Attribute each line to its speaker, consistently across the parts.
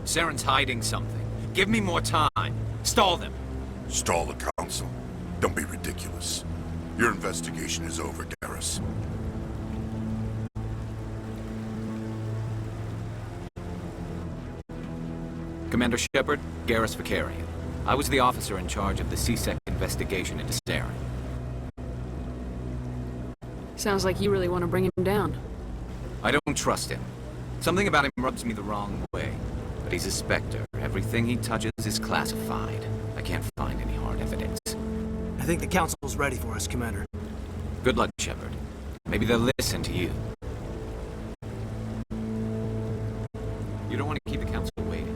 Speaker 1: Saren's hiding something. Give me more time. Stall them.
Speaker 2: Stall the Council? Don't be ridiculous. Your investigation is over, Garrus.
Speaker 1: Commander Shepard, Garrus Vakarian. I was the officer in charge of the C-Sec investigation into Saren.
Speaker 3: Sounds like you really want to bring him down.
Speaker 1: I don't trust him. Something about him rubs me the wrong way. But he's a Spectre. Everything he touches is classified. I can't find any hard evidence.
Speaker 4: I think the Council's ready for us, Commander.
Speaker 1: Good luck, Shepard. Maybe they'll listen to you. You don't want to keep the Council waiting.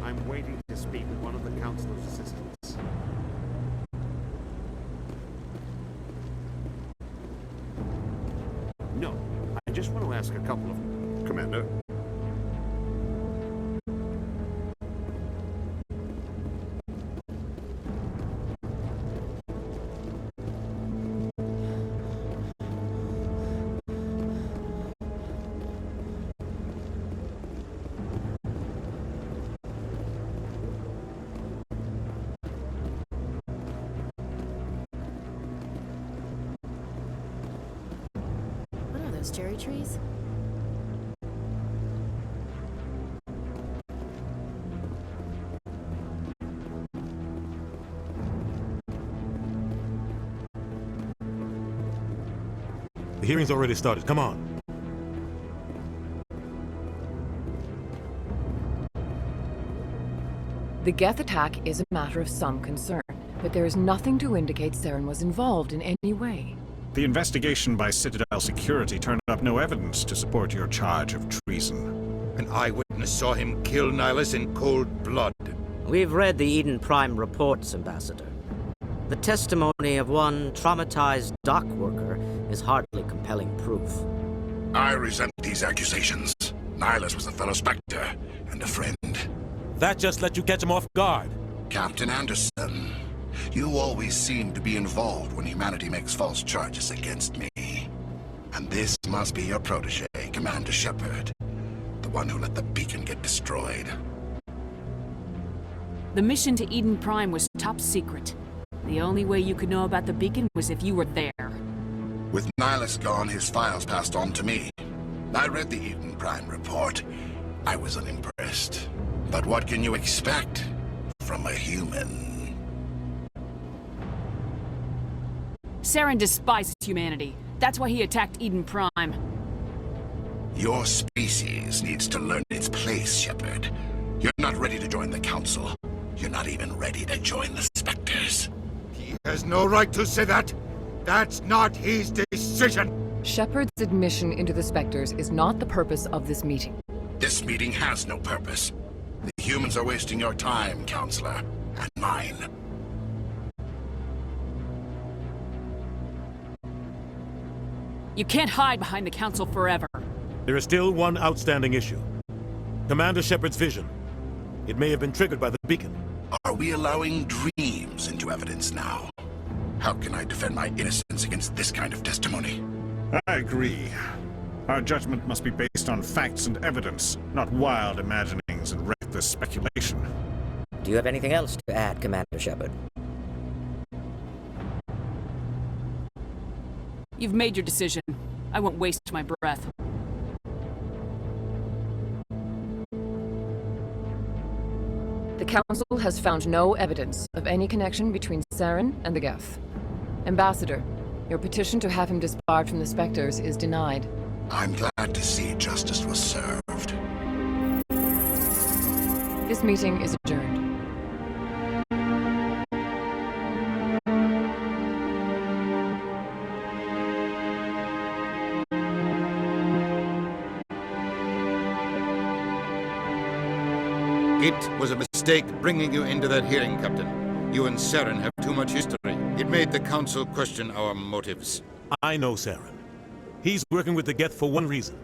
Speaker 5: I'm waiting to speak with one of the Councilor's assistants. No, I just want to ask a couple of... Commander?
Speaker 6: Those cherry trees?
Speaker 7: The hearing's already started. Come on.
Speaker 8: The Geth attack is a matter of some concern, but there is nothing to indicate Saren was involved in any way.
Speaker 9: The investigation by Citadel Security turned up no evidence to support your charge of treason.
Speaker 10: An eyewitness saw him kill Nihilus in cold blood.
Speaker 11: We've read the Eden Prime reports, Ambassador. The testimony of one traumatized dock worker is hardly compelling proof.
Speaker 2: I resent these accusations. Nihilus was a fellow Spectre and a friend.
Speaker 7: That just let you catch him off guard.
Speaker 2: Captain Anderson, you always seem to be involved when humanity makes false charges against me. And this must be your protege, Commander Shepard. the one who let the beacon get destroyed.
Speaker 3: The mission to Eden Prime was top secret. The only way you could know about the beacon was if you were there.
Speaker 2: With Nihilus gone, his files passed on to me. I read the Eden Prime report. I was unimpressed. But what can you expect from a human?
Speaker 3: Saren despises humanity. That's why he attacked Eden Prime.
Speaker 2: Your species needs to learn its place, Shepard. You're not ready to join the Council. You're not even ready to join the Spectres.
Speaker 10: He has no right to say that. That's not his decision.
Speaker 8: Shepard's admission into the Spectres is not the purpose of this meeting.
Speaker 2: This meeting has no purpose. The humans are wasting your time, Counselor, and mine.
Speaker 3: You can't hide behind the Council forever.
Speaker 7: There is still one outstanding issue. Commander Shepard's vision. It may have been triggered by the beacon.
Speaker 2: Are we allowing dreams into evidence now? How can I defend my innocence against this kind of testimony?
Speaker 9: I agree. Our judgment must be based on facts and evidence, not wild imaginings and reckless speculation.
Speaker 11: Do you have anything else to add, Commander Shepard?
Speaker 3: You've made your decision. I won't waste my breath.
Speaker 8: The Council has found no evidence of any connection between Saren and the Geth. Ambassador, your petition to have him disbarred from the Spectres is denied.
Speaker 2: I'm glad to see justice was served.
Speaker 8: This meeting is adjourned.
Speaker 10: It was a mistake bringing you into that hearing, Captain. You and Saren have too much history. It made the Council question our motives.
Speaker 7: I know Saren. He's working with the Geth for one reason.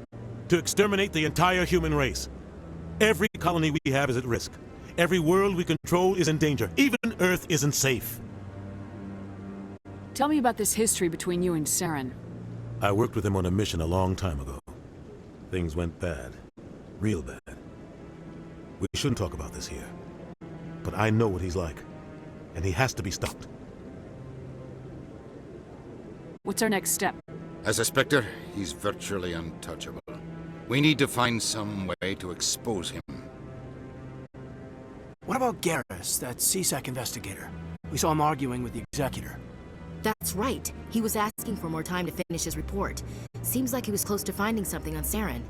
Speaker 7: To exterminate the entire human race. Every colony we have is at risk. Every world we control is in danger. Even Earth isn't safe.
Speaker 3: Tell me about this history between you and Saren.
Speaker 7: I worked with him on a mission a long time ago. Things went bad. Real bad. We shouldn't talk about this here. But I know what he's like. And he has to be stopped.
Speaker 3: What's our next step?
Speaker 10: As a Spectre, he's virtually untouchable. We need to find some way to expose him.
Speaker 4: What about Garrus, that CSEC investigator? We saw him arguing with the Executor.
Speaker 6: That's right. He was asking for more time to finish his report. Seems like he was close to finding something on Saren.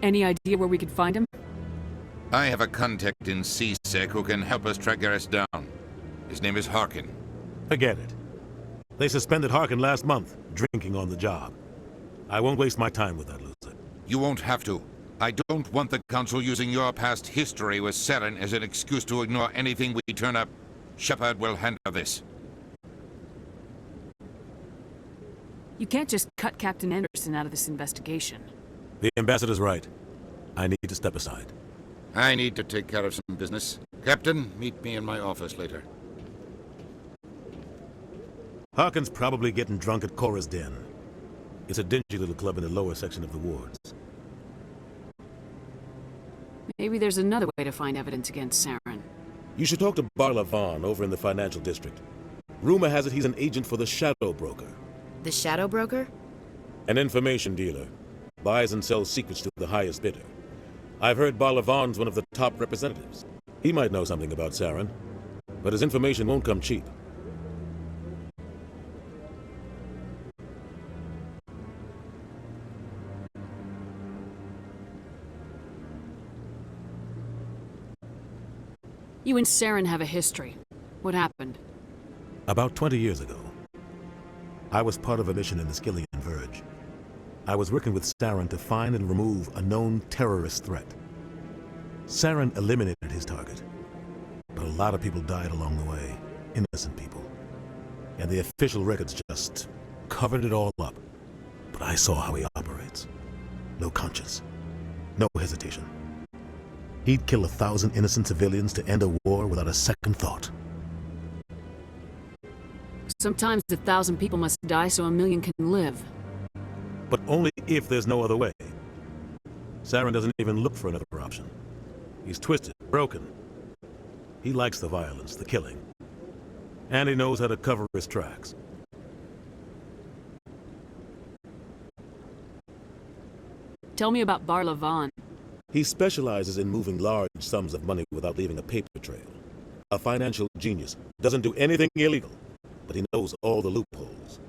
Speaker 3: Any idea where we could find him?
Speaker 10: I have a contact in CSEC who can help us track Garrus down. His name is Harkin.
Speaker 7: Forget it. They suspended Harkin last month, drinking on the job. I won't waste my time with that loser.
Speaker 10: You won't have to. I don't want the Council using your past history with Saren as an excuse to ignore anything we turn up. Shepard will handle this.
Speaker 3: You can't just cut Captain Anderson out of this investigation.
Speaker 7: The Ambassador's right. I need to step aside.
Speaker 10: I need to take care of some business. Captain, meet me in my office later.
Speaker 7: Harkin's probably getting drunk at Cora's Den. It's a dingy little club in the lower section of the wards.
Speaker 3: Maybe there's another way to find evidence against Saren.
Speaker 7: You should talk to Barla Vaughn over in the financial district. Rumor has it he's an agent for the Shadow Broker.
Speaker 6: The Shadow Broker?
Speaker 7: An information dealer. Buys and sells secrets to the highest bidder. I've heard Barla Vaughn's one of the top representatives. He might know something about Saren, but his information won't come cheap.
Speaker 3: You and Saren have a history. What happened?
Speaker 7: About 20 years ago, I was part of a mission in the Skillian Verge. I was working with Saren to find and remove a known terrorist threat. Saren eliminated his target, but a lot of people died along the way, innocent people. And the official records just covered it all up. But I saw how he operates. No conscience, no hesitation. He'd kill 1,000 innocent civilians to end a war without a second thought.
Speaker 3: Sometimes 1,000 people must die so 1,000,000 can live.
Speaker 7: But only if there's no other way. Saren doesn't even look for another option. He's twisted, broken. He likes the violence, the killing. And he knows how to cover his tracks.
Speaker 3: Tell me about Barla Vaughn.
Speaker 7: He specializes in moving large sums of money without leaving a paper trail. A financial genius. Doesn't do anything illegal, but he knows all the loopholes.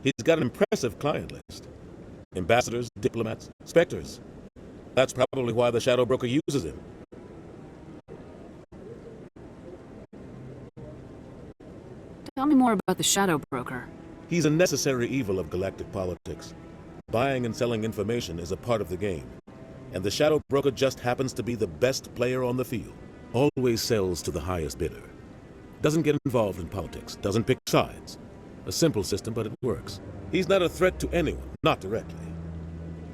Speaker 7: He's got an impressive client list. Ambassadors, diplomats, specters. That's probably why the Shadow Broker uses him.
Speaker 3: Tell me more about the Shadow Broker.
Speaker 7: He's a necessary evil of galactic politics. Buying and selling information is a part of the game. And the Shadow Broker just happens to be the best player on the field. Always sells to the highest bidder. Doesn't get involved in politics, doesn't pick sides. A simple system, but it works. He's not a threat to anyone, not directly.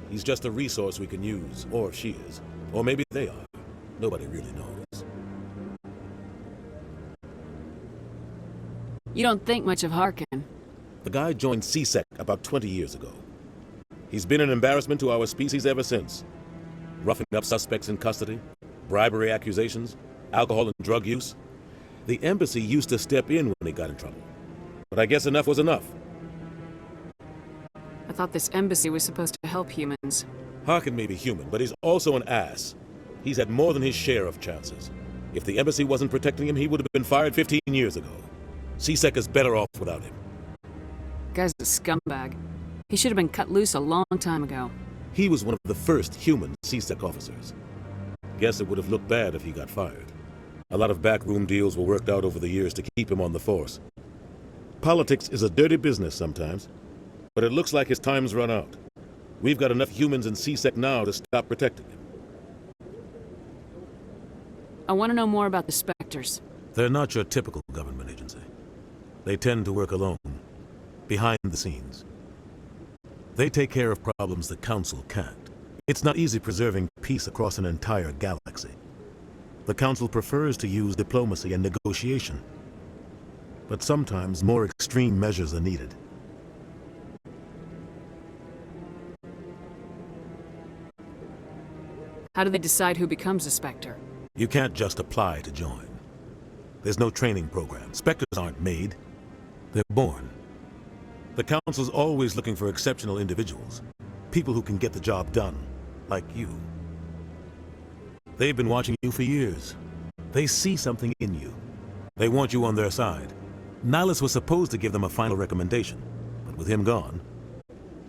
Speaker 7: He's just a resource we can use, or she is. Or maybe they are. Nobody really knows.
Speaker 3: You don't think much of Harkin.
Speaker 7: The guy joined C-Sec about 20 years ago. He's been an embarrassment to our species ever since. Roughing up suspects in custody, bribery accusations, alcohol and drug use. The embassy used to step in when he got in trouble. But I guess enough was enough.
Speaker 3: I thought this embassy was supposed to help humans.
Speaker 7: Harkin may be human, but he's also an ass. He's had more than his share of chances. If the embassy wasn't protecting him, he would have been fired 15 years ago. C-Sec is better off without him.
Speaker 3: Guy's a scumbag. He should have been cut loose a long time ago.
Speaker 7: He was one of the first human C-Sec officers. Guess it would have looked bad if he got fired. A lot of backroom deals were worked out over the years to keep him on the force. Politics is a dirty business sometimes, but it looks like his time's run out. We've got enough humans in C-Sec now to stop protecting him.
Speaker 3: I want to know more about the Spectres.
Speaker 7: They're not your typical government agency. They tend to work alone, behind the scenes. They take care of problems the Council can't. It's not easy preserving peace across an entire galaxy. The Council prefers to use diplomacy and negotiation. But sometimes more extreme measures are needed.
Speaker 3: How do they decide who becomes a Spectre?
Speaker 7: You can't just apply to join. There's no training program. Spectres aren't made. They're born. The Council's always looking for exceptional individuals. People who can get the job done, like you. They've been watching you for years. They see something in you. They want you on their side. Nihilus was supposed to give them a final recommendation, but with him gone,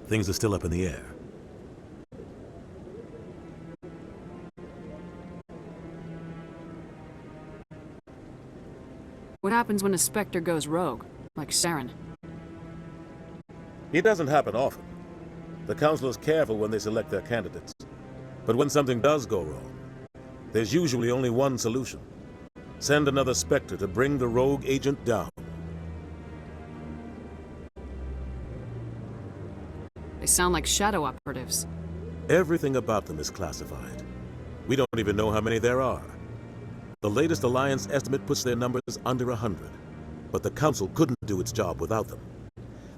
Speaker 7: things are still up in the air.
Speaker 3: What happens when a Spectre goes rogue, like Saren?
Speaker 7: It doesn't happen often. The Council is careful when they select their candidates. But when something does go wrong, there's usually only one solution. Send another Spectre to bring the rogue agent down.
Speaker 3: They sound like shadow operatives.
Speaker 7: Everything about them is classified. We don't even know how many there are. The latest Alliance estimate puts their numbers under 100. But the Council couldn't do its job without them.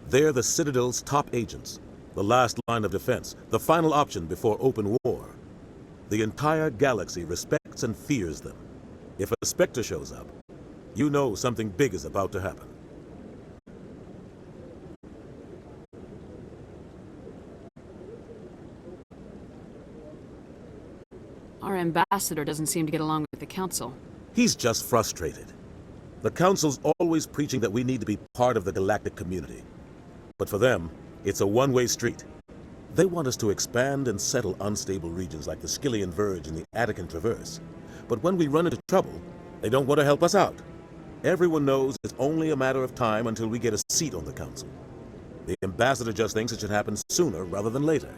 Speaker 7: They're the Citadel's top agents, the last line of defense, the final option before open war. The entire galaxy respects and fears them. If a Spectre shows up, you know something big is about to happen.
Speaker 3: Our ambassador doesn't seem to get along with the Council.
Speaker 7: He's just frustrated. The Council's always preaching that we need to be part of the galactic community. But for them, it's a one-way street. They want us to expand and settle unstable regions like the Skillian Verge and the Attican Traverse. But when we run into trouble, they don't want to help us out. Everyone knows it's only a matter of time until we get a seat on the Council. The ambassador just thinks it should happen sooner rather than later.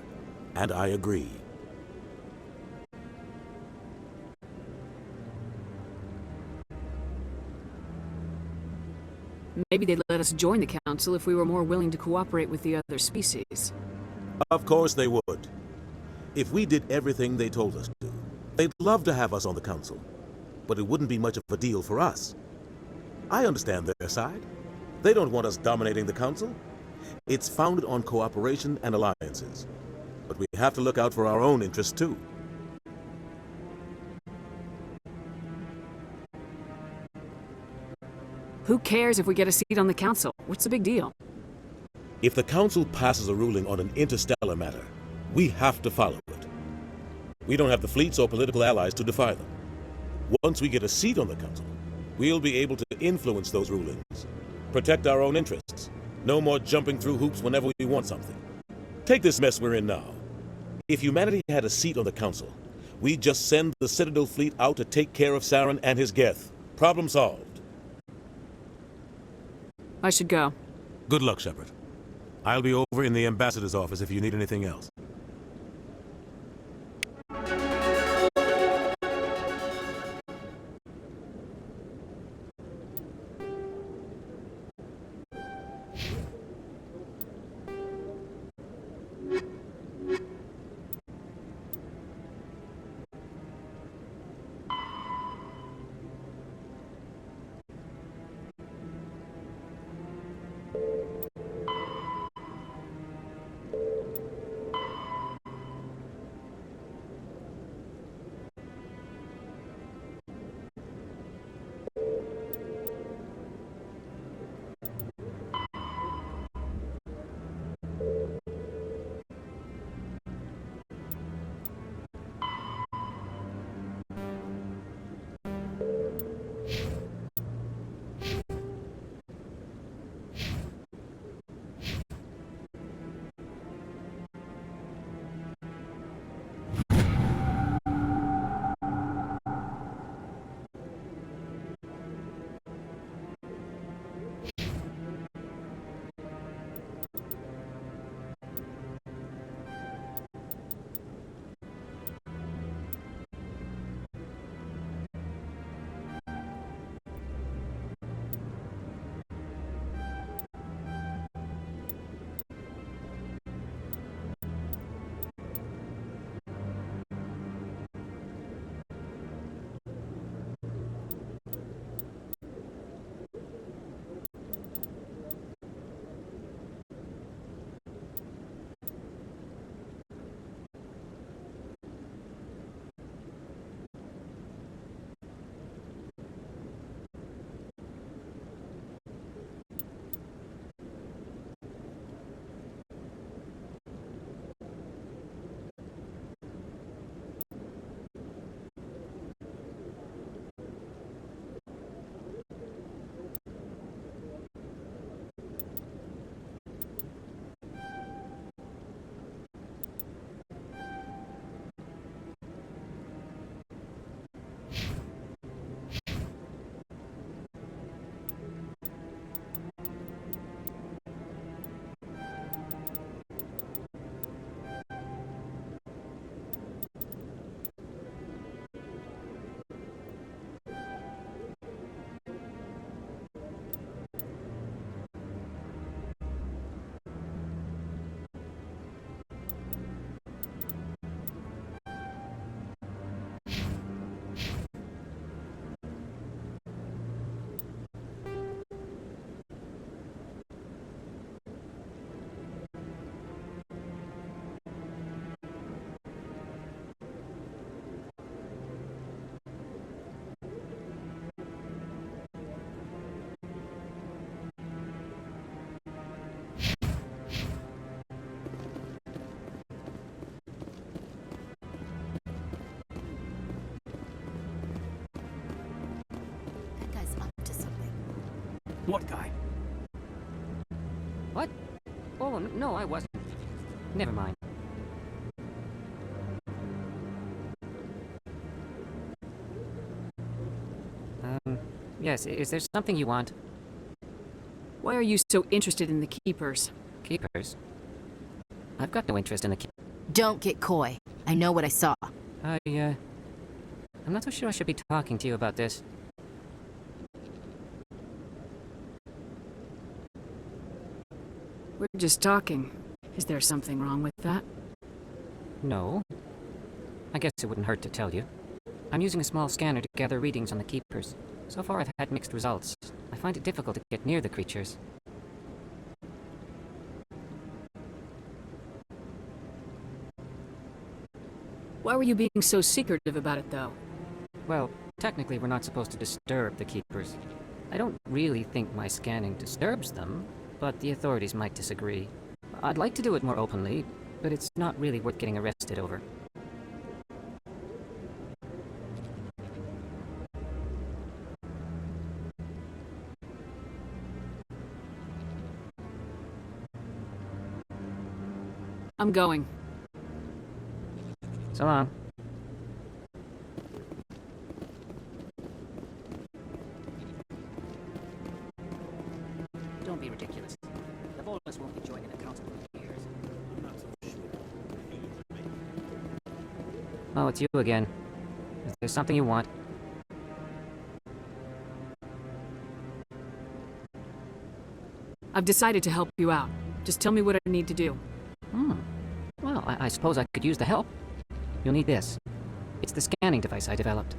Speaker 7: And I agree.
Speaker 3: Maybe they'd let us join the Council if we were more willing to cooperate with the other species.
Speaker 7: Of course they would. If we did everything they told us to, they'd love to have us on the Council. But it wouldn't be much of a deal for us. I understand their side. They don't want us dominating the Council. It's founded on cooperation and alliances. but we have to look out for our own interests too.
Speaker 3: Who cares if we get a seat on the council? What's the big deal?
Speaker 7: If the council passes a ruling on an interstellar matter, we have to follow it. We don't have the fleets or political allies to defy them. Once we get a seat on the council, we'll be able to influence those rulings, protect our own interests. No more jumping through hoops whenever we want something. Take this mess we're in now. If humanity had a seat on the council, we'd just send the Citadel fleet out to take care of Saren and his Geth. Problem solved.
Speaker 3: I should go.
Speaker 7: Good luck, Shepard. I'll be over in the ambassador's office if you need anything else.
Speaker 4: What guy?
Speaker 12: What? Oh, no, I wasn't. Never mind. Yes, is there something you want?
Speaker 3: Why are you so interested in the Keepers?
Speaker 12: Keepers? I've got no interest in the
Speaker 6: Don't get coy. I know what I saw.
Speaker 12: I'm not so sure I should be talking to you about this.
Speaker 3: We're just talking. Is there something wrong with that?
Speaker 12: No. I guess it wouldn't hurt to tell you. I'm using a small scanner to gather readings on the Keepers. So far I've had mixed results. I find it difficult to get near the creatures.
Speaker 3: Why were you being so secretive about it, though?
Speaker 12: Well, technically we're not supposed to disturb the Keepers. I don't really think my scanning disturbs them, but the authorities might disagree. I'd like to do it more openly, but it's not really worth getting arrested over.
Speaker 3: I'm going.
Speaker 12: So long.
Speaker 13: Don't be ridiculous. The Volus won't be joining the council for years. I'm not so sure.
Speaker 12: Oh, it's you again. Is there something you want?
Speaker 3: I've decided to help you out. Just tell me what I need to do.
Speaker 12: Well, I suppose I could use the help. You'll need this. It's the scanning device I developed.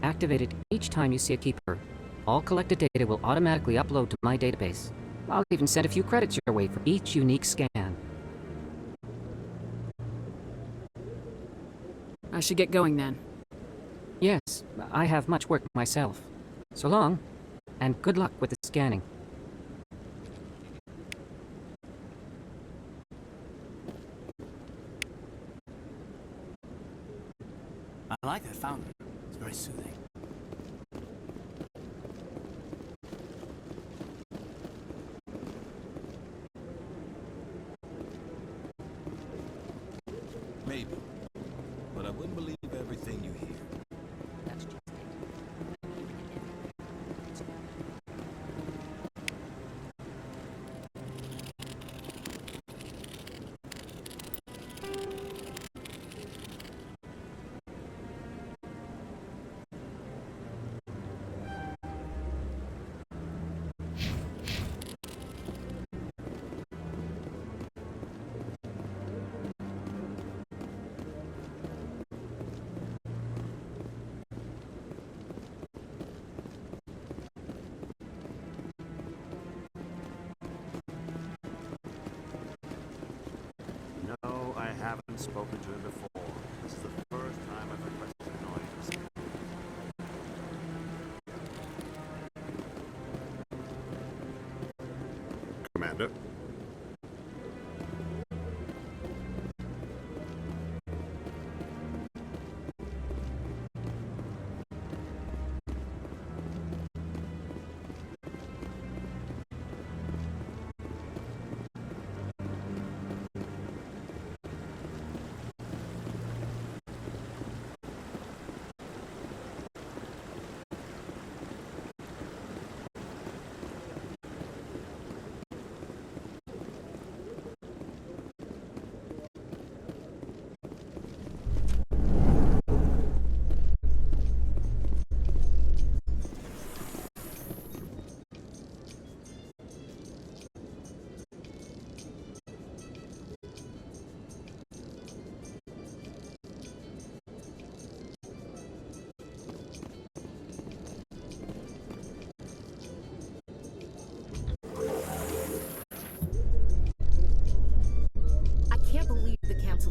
Speaker 12: Activate it each time you see a Keeper. All collected data will automatically upload to my database. I'll even send a few credits your way for each unique scan.
Speaker 3: I should get going then.
Speaker 12: Yes, I have much work myself. So long, and good luck with the scanning.
Speaker 4: I like that fountain. It's very soothing.
Speaker 14: Maybe. But I wouldn't believe everything you hear.
Speaker 13: That's just it.
Speaker 5: No, I haven't spoken to him before. This is the first time I've requested an audience.
Speaker 9: Commander?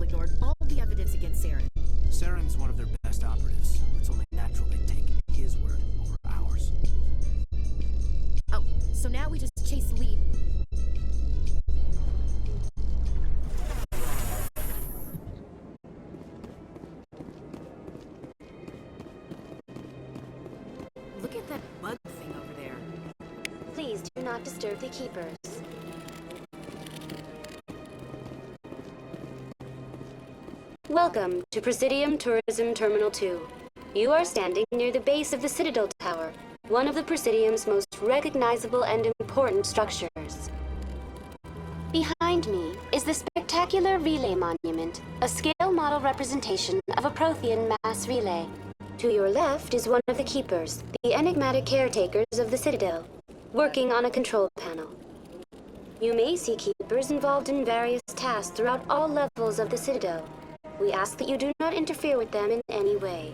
Speaker 6: ignored all the evidence against Saren.
Speaker 4: Saren's one of their best operatives. It's only natural they take his word over ours.
Speaker 6: Oh, so now we just chase the lead. Look at that bug thing over there.
Speaker 15: Please do not disturb the keepers. Welcome to Presidium Tourism Terminal 2. You are standing near the base of the Citadel Tower, one of the Presidium's most recognizable and important structures. Behind me is the spectacular Relay Monument, a scale model representation of a Prothean mass relay. To your left is one of the Keepers, the enigmatic caretakers of the Citadel, working on a control panel. You may see Keepers involved in various tasks throughout all levels of the Citadel. We ask that you do not interfere with them in any way.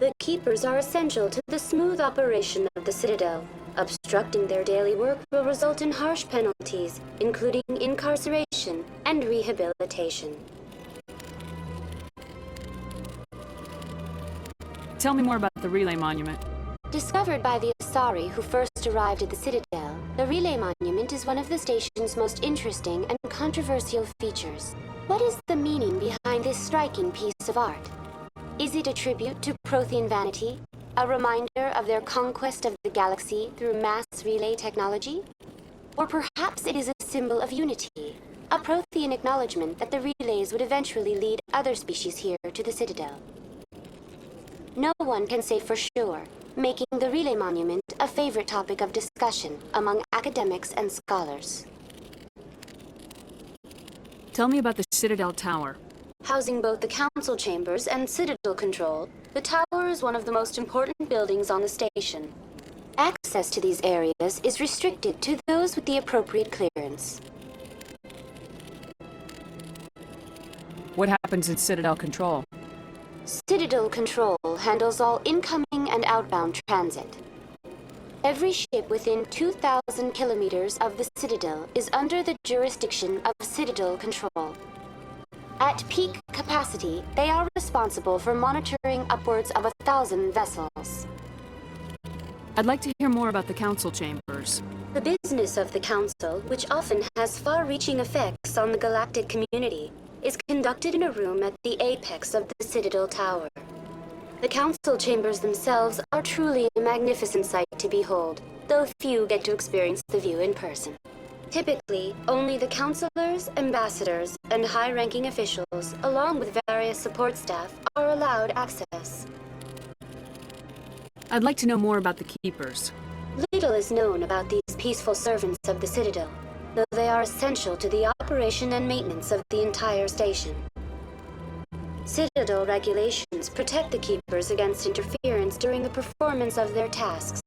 Speaker 15: The Keepers are essential to the smooth operation of the Citadel. Obstructing their daily work will result in harsh penalties, including incarceration and rehabilitation.
Speaker 3: Tell me more about the relay monument.
Speaker 15: Discovered by the Asari who first arrived at the Citadel, the Relay Monument is one of the station's most interesting and controversial features. What is the meaning behind this striking piece of art? Is it a tribute to Prothean vanity? A reminder of their conquest of the galaxy through mass relay technology? Or perhaps it is a symbol of unity, a Prothean acknowledgement that the relays would eventually lead other species here to the Citadel. No one can say for sure, making the Relay Monument a favorite topic of discussion among academics and scholars.
Speaker 3: Tell me about the Citadel Tower.
Speaker 15: Housing both the council chambers and Citadel control, the tower is one of the most important buildings on the station. Access to these areas is restricted to those with the appropriate clearance.
Speaker 3: What happens in Citadel control?
Speaker 15: Citadel Control handles all incoming and outbound transit. Every ship within 2,000 kilometers of the Citadel is under the jurisdiction of Citadel Control. At peak capacity, they are responsible for monitoring upwards of 1,000 vessels.
Speaker 3: I'd like to hear more about the council chambers.
Speaker 15: The business of the Council, which often has far-reaching effects on the galactic community, is conducted in a room at the apex of the Citadel Tower. The council chambers themselves are truly a magnificent sight to behold, though few get to experience the view in person. Typically, only the councilors, ambassadors, and high-ranking officials, along with various support staff, are allowed access.
Speaker 3: I'd like to know more about the Keepers.
Speaker 15: Little is known about these peaceful servants of the Citadel, though they are essential to the operation and maintenance of the entire station. Citadel regulations protect the Keepers against interference during the performance of their tasks.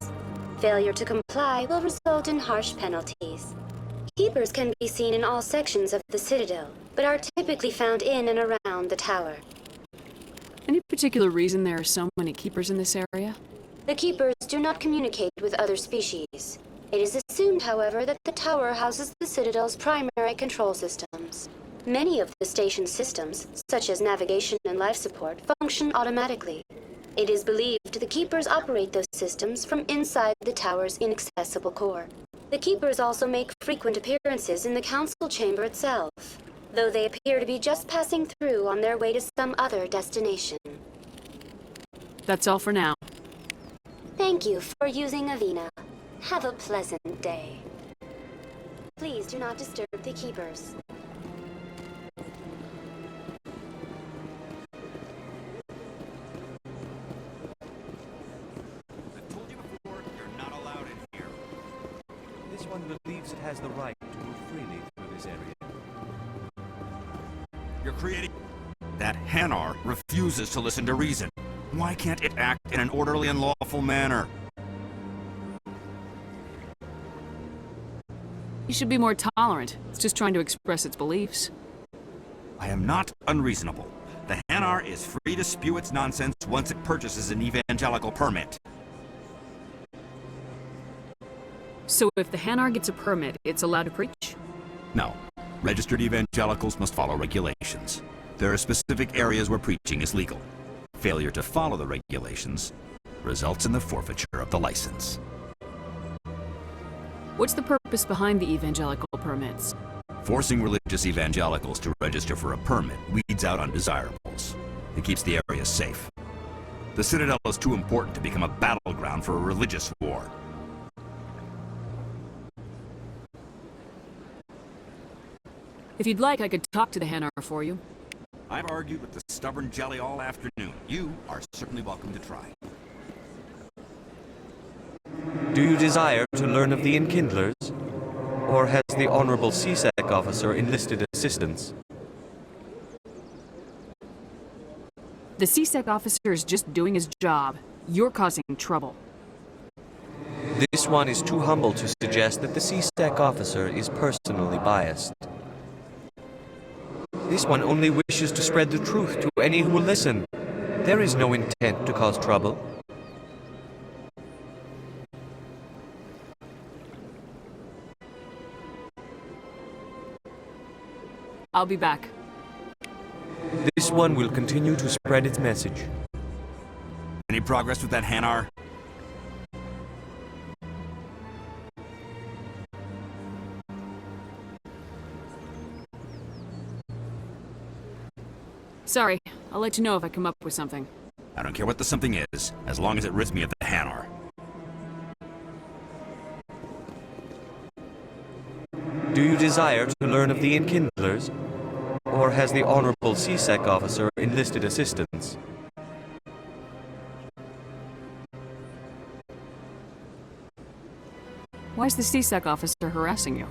Speaker 15: Failure to comply will result in harsh penalties. Keepers can be seen in all sections of the Citadel, but are typically found in and around the tower.
Speaker 3: Any particular reason there are so many Keepers in this area?
Speaker 15: The Keepers do not communicate with other species. It is assumed, however, that the tower houses the Citadel's primary control systems. Many of the station's systems, such as navigation and life support, function automatically. It is believed the Keepers operate those systems from inside the tower's inaccessible core. The Keepers also make frequent appearances in the council chamber itself, though they appear to be just passing through on their way to some other destination.
Speaker 3: That's all for now.
Speaker 15: Thank you for using Avina. Have a pleasant day. Please do not disturb the Keepers.
Speaker 16: I've told you before, you're not allowed in here. This one believes it has the right to move freely through this area. You're creating...
Speaker 17: That Hanar refuses to listen to reason. Why can't it act in an orderly and lawful manner?
Speaker 3: You should be more tolerant. It's just trying to express its beliefs.
Speaker 17: I am not unreasonable. The Hanar is free to spew its nonsense once it purchases an evangelical permit.
Speaker 3: So if the Hanar gets a permit, it's allowed to preach?
Speaker 17: No. Registered evangelicals must follow regulations. There are specific areas where preaching is legal. Failure to follow the regulations results in the forfeiture of the license.
Speaker 3: What's the purpose behind the evangelical permits?
Speaker 17: Forcing religious evangelicals to register for a permit weeds out undesirables. It keeps the area safe. The Citadel is too important to become a battleground for a religious war.
Speaker 3: If you'd like, I could talk to the Hanar for you.
Speaker 17: I've argued with the stubborn jelly all afternoon. You are certainly welcome to try.
Speaker 18: Do you desire to learn of the Enkindlers? Or has the Honorable CSEC officer enlisted assistance?
Speaker 3: The CSEC officer is just doing his job. You're causing trouble.
Speaker 18: This one is too humble to suggest that the CSEC officer is personally biased. This one only wishes to spread the truth to any who will listen. There is no intent to cause trouble.
Speaker 3: I'll be back.
Speaker 18: This one will continue to spread its message.
Speaker 17: Any Any progress with that Hanar?
Speaker 3: Sorry, I'll let you know if I come up with something.
Speaker 17: I don't care what the something is, as long as it rids me of the Hanar.
Speaker 18: Do you desire to learn of the Enkindlers? Or has the Honorable CSEC officer enlisted assistance?
Speaker 3: Why is the CSEC officer harassing you?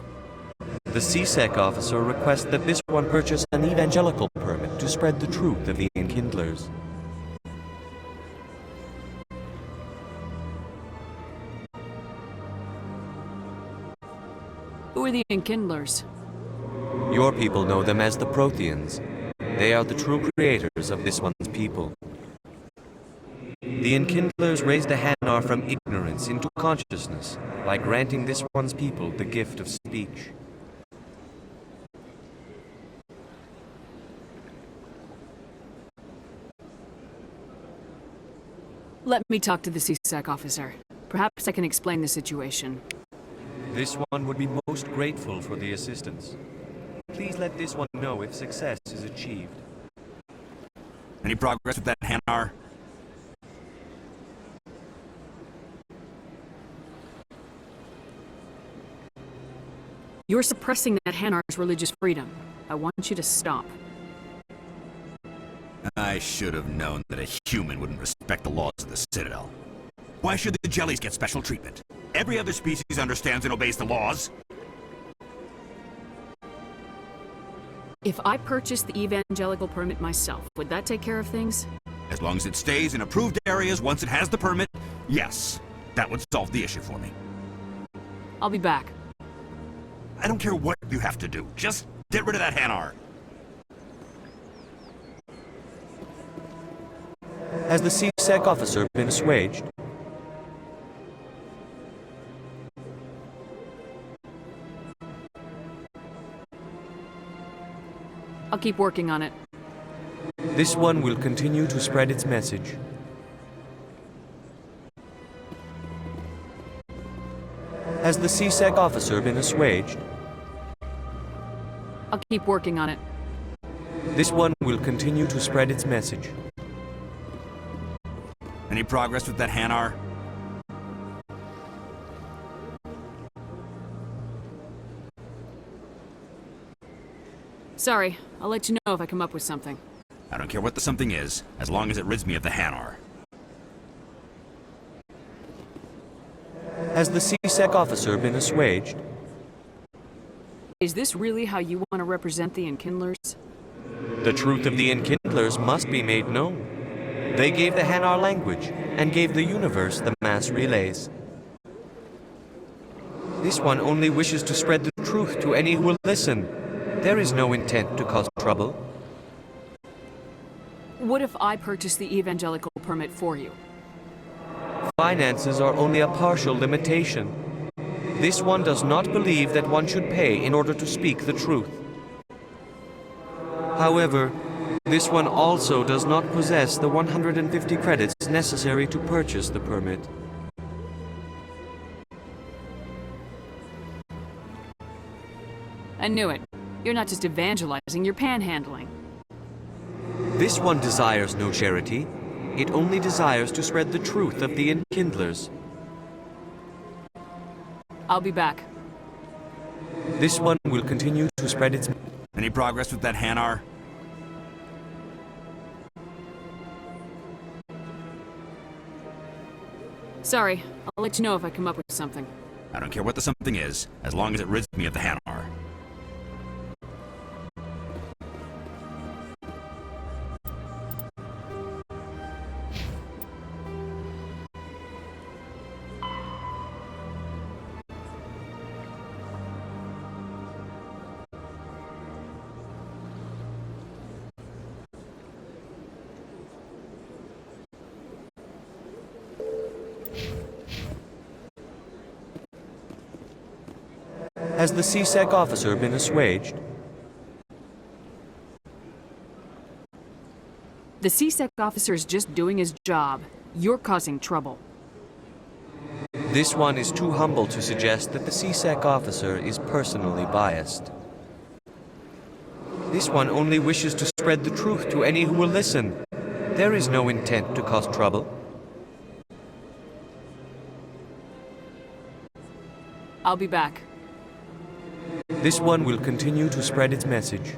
Speaker 18: The CSEC officer requests that this one purchase an evangelical permit to spread the truth of the Enkindlers.
Speaker 3: Who are the Enkindlers?
Speaker 18: Your people know them as the Protheans. They are the true creators of this one's people. The Enkindlers raised a Hanar from ignorance into consciousness by granting this one's people the gift of speech.
Speaker 3: Let me talk to the CSEC officer. Perhaps I can explain the situation.
Speaker 18: This one would be most grateful for the assistance. Please let this one know if success is achieved.
Speaker 17: Any progress with that Hanar?
Speaker 3: You're suppressing that Hanar's religious freedom. I want you to stop.
Speaker 17: I should have known that a human wouldn't respect the laws of the Citadel. Why should the jellies get special treatment? Every other species understands and obeys the laws.
Speaker 3: If I purchased the evangelical permit myself, would that take care of things?
Speaker 17: As long as it stays in approved areas once it has the permit, yes. That would solve the issue for me.
Speaker 3: I'll be back.
Speaker 17: I don't care what you have to do. Just get rid of that Hanar.
Speaker 18: Has the CSEC officer been assuaged?
Speaker 3: I'll keep working on it.
Speaker 18: This one will continue to spread its message. Has the CSEC officer been assuaged?
Speaker 3: I'll keep working on it.
Speaker 18: This one will continue to spread its message.
Speaker 17: Any progress with that Hanar?
Speaker 3: Sorry, I'll let you know if I come up with something.
Speaker 17: I don't care what the something is, as long as it rids me of the Hanar.
Speaker 18: Has the CSEC officer been assuaged?
Speaker 3: Is this really how you want to represent the Enkindlers?
Speaker 18: The truth of the Enkindlers must be made known. They gave the Hanar language, and gave the universe the mass relays. This one only wishes to spread the truth to any who will listen. There is no intent to cause trouble.
Speaker 3: What if I purchase the evangelical permit for you?
Speaker 18: Finances are only a partial limitation. This one does not believe that one should pay in order to speak the truth. However, this one also does not possess the 150 credits necessary to purchase the permit.
Speaker 3: I knew it. You're not just evangelizing, you're panhandling.
Speaker 18: This one desires no charity. It only desires to spread the truth of the Enkindlers.
Speaker 3: I'll be back.
Speaker 18: This one will continue to spread its...
Speaker 17: Any progress with that Hanar?
Speaker 3: Sorry, I'll let you know if I come up with something.
Speaker 17: I don't care what the something is, as long as it rids me of the Hanar.
Speaker 18: Has the CSEC officer been assuaged?
Speaker 3: The CSEC officer is just doing his job. You're causing trouble.
Speaker 18: This one is too humble to suggest that the CSEC officer is personally biased. This one only wishes to spread the truth to any who will listen. There is no intent to cause trouble.
Speaker 3: I'll be back.
Speaker 18: This one will continue to spread its message.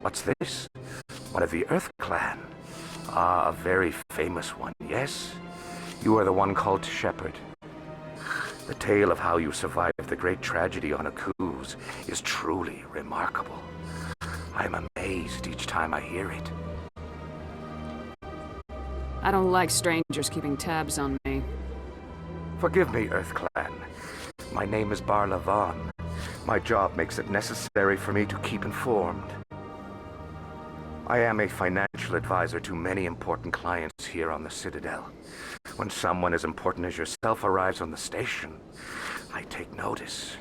Speaker 19: What's this? One of the Earth Clan. Ah, a very famous one, yes? You are the one called Shepard. The tale of how you survived the great tragedy on Akuz is truly remarkable. I'm amazed each time I hear it.
Speaker 3: I don't like strangers keeping tabs on me.
Speaker 19: Forgive me, Earth Clan. My name is Barla Vaughn. My job makes it necessary for me to keep informed. I am a financial advisor to many important clients here on the Citadel. When someone as important as yourself arrives on the station, I take notice.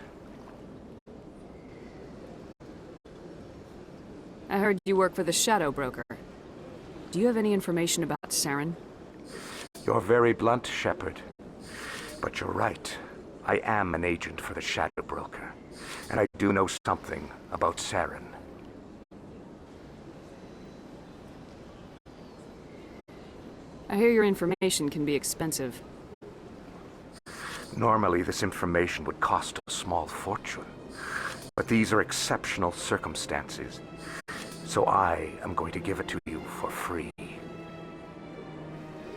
Speaker 3: I heard you work for the Shadow Broker. Do you have any information about Saren?
Speaker 19: You're very blunt, Shepard. But you're right. I am an agent for the Shadow Broker, and I do know something about Saren.
Speaker 3: I hear your information can be expensive.
Speaker 19: Normally, this information would cost a small fortune. But these are exceptional circumstances, so I am going to give it to you for free.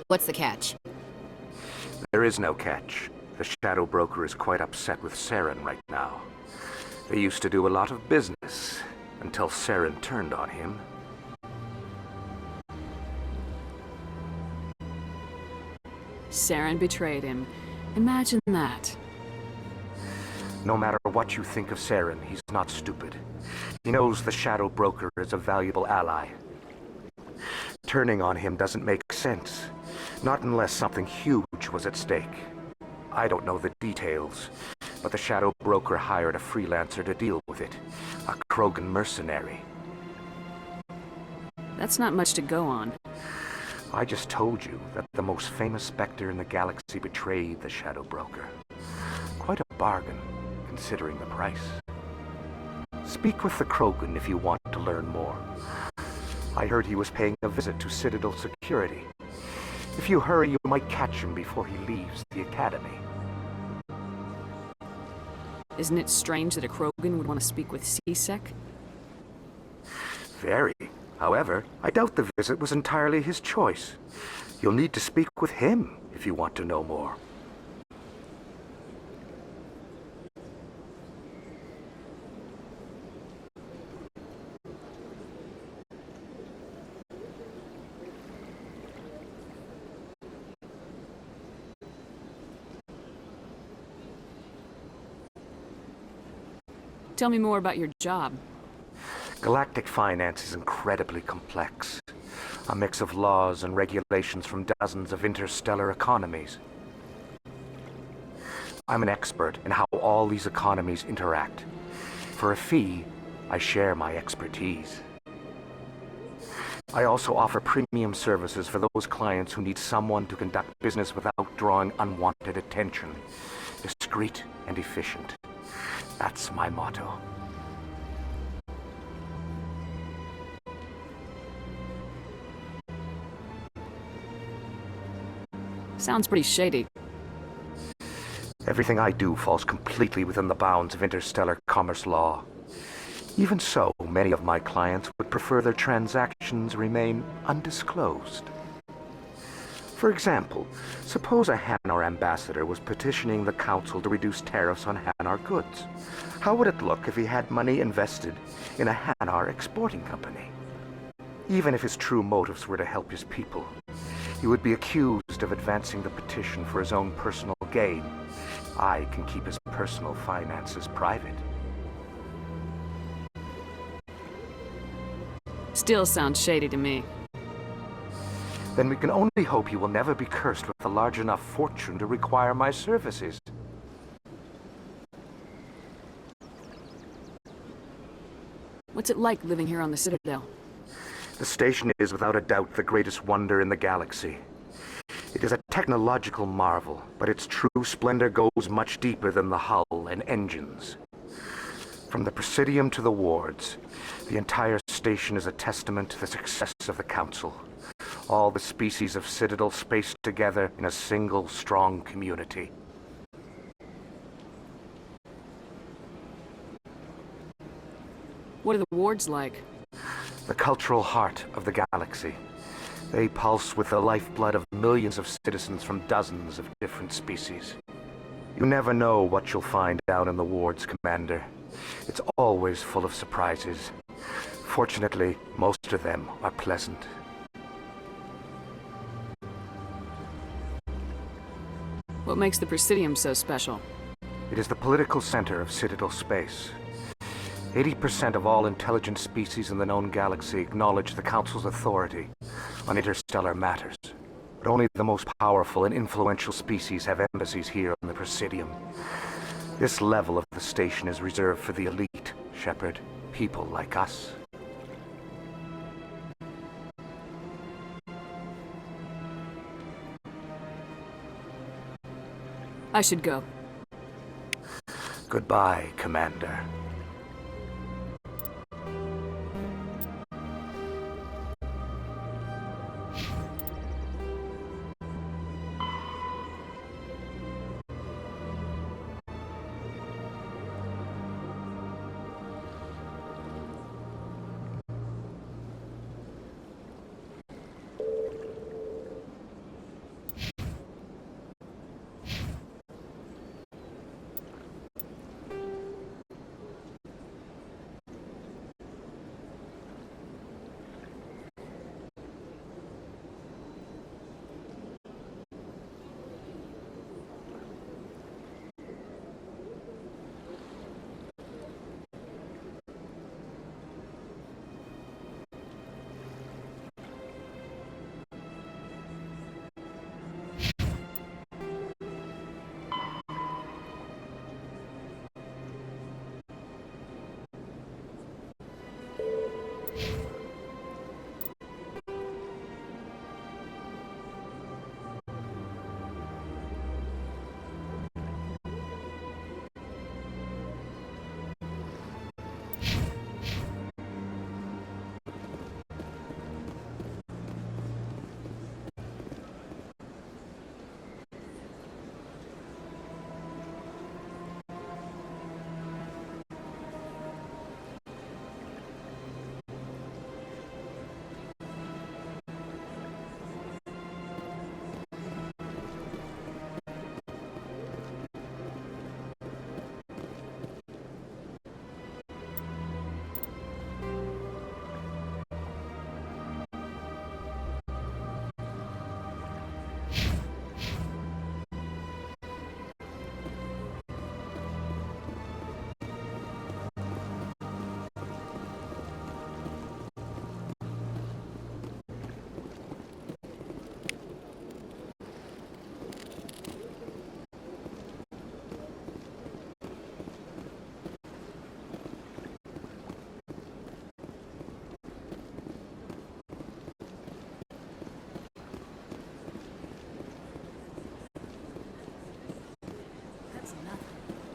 Speaker 6: What's the catch?
Speaker 19: There is no catch. The Shadow Broker is quite upset with Saren right now. They used to do a lot of business, until Saren turned on him.
Speaker 3: Saren betrayed him. Imagine that.
Speaker 19: No matter what you think of Saren, he's not stupid. He knows the Shadow Broker is a valuable ally. Turning on him doesn't make sense. Not unless something huge was at stake. I don't know the details, but the Shadow Broker hired a freelancer to deal with it. A Krogan mercenary.
Speaker 3: That's not much to go on.
Speaker 19: I just told you that the most famous Spectre in the galaxy betrayed the Shadow Broker. Quite a bargain, considering the price. Speak with the Krogan if you want to learn more. I heard he was paying a visit to Citadel security. If you hurry, you might catch him before he leaves the Academy.
Speaker 3: Isn't it strange that a Krogan would want to speak with C-Sec?
Speaker 19: Very. However, I doubt the visit was entirely his choice. You'll need to speak with him if you want to know more.
Speaker 3: Tell me more about your job.
Speaker 19: Galactic finance is incredibly complex. A mix of laws and regulations from dozens of interstellar economies. I'm an expert in how all these economies interact. For a fee, I share my expertise. I also offer premium services for those clients who need someone to conduct business without drawing unwanted attention. Discreet and efficient. That's my motto.
Speaker 3: Sounds pretty shady.
Speaker 19: Everything I do falls completely within the bounds of interstellar commerce law. Even so, many of my clients would prefer their transactions remain undisclosed. For example, suppose a Hanar ambassador was petitioning the Council to reduce tariffs on Hanar goods. How would it look if he had money invested in a Hanar exporting company? Even if his true motives were to help his people, he would be accused of advancing the petition for his own personal gain. I can keep his personal finances private.
Speaker 3: Still sounds shady to me.
Speaker 19: Then we can only hope you will never be cursed with a large enough fortune to require my services.
Speaker 3: What's it like living here on the Citadel?
Speaker 19: The station is without a doubt the greatest wonder in the galaxy. It is a technological marvel, but its true splendor goes much deeper than the hull and engines. From the Presidium to the wards, the entire station is a testament to the success of the Council. All the species of Citadel spaced together in a single strong community.
Speaker 3: What are the wards like?
Speaker 19: the cultural heart of the galaxy. They pulse with the lifeblood of millions of citizens from dozens of different species. You never know what you'll find out in the wards, Commander. It's always full of surprises. Fortunately, most of them are pleasant.
Speaker 3: What makes the Presidium so special?
Speaker 19: It is the political center of Citadel space. 80% of all intelligent species in the known galaxy acknowledge the Council's authority on interstellar matters. But only the most powerful and influential species have embassies here on the Presidium. This level of the station is reserved for the elite, Shepard. People like us.
Speaker 3: I should go.
Speaker 19: Goodbye, Commander.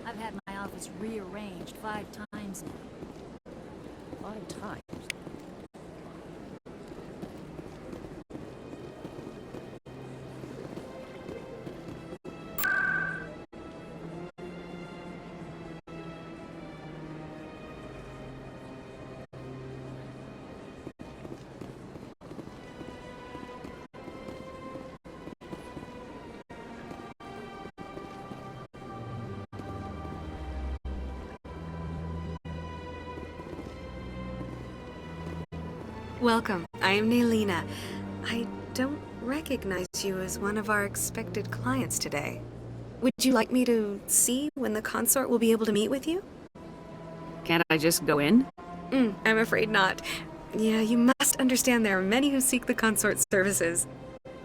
Speaker 20: I've had my office rearranged 5 times now.
Speaker 13: 5 times?
Speaker 21: Welcome. I am Naelina. I don't recognize you as one of our expected clients today. Would you like me to see when the consort will be able to meet with you?
Speaker 3: Can't I just go in?
Speaker 21: I'm afraid not. Yeah, you must understand there are many who seek the consort's services.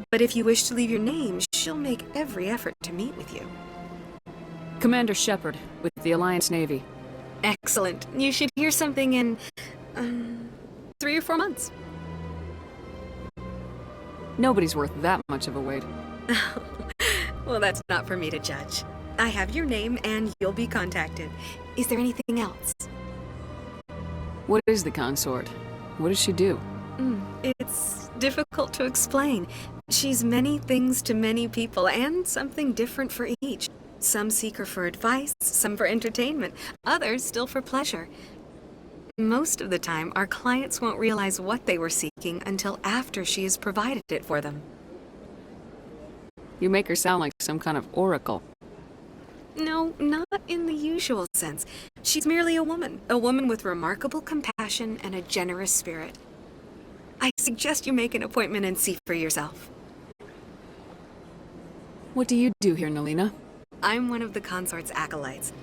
Speaker 21: But if you wish to leave your name, she'll make every effort to meet with you.
Speaker 3: Commander Shepard, with the Alliance Navy.
Speaker 21: Excellent. You should hear something in, 3 or 4 months.
Speaker 3: Nobody's worth that much of a wait.
Speaker 21: Well, that's not for me to judge. I have your name and you'll be contacted. Is there anything else?
Speaker 3: What is the consort? What does she do?
Speaker 21: It's difficult to explain. She's many things to many people and something different for each. Some seek her for advice, some for entertainment, others still for pleasure. Most of the time, our clients won't realize what they were seeking until after she has provided it for them.
Speaker 8: You make her sound like some kind of oracle.
Speaker 21: No, not in the usual sense. She's merely a woman with remarkable compassion and a generous spirit. I suggest you make an appointment and see for yourself.
Speaker 8: What do you do here, Nelina?
Speaker 21: I'm one of the consort's acolytes.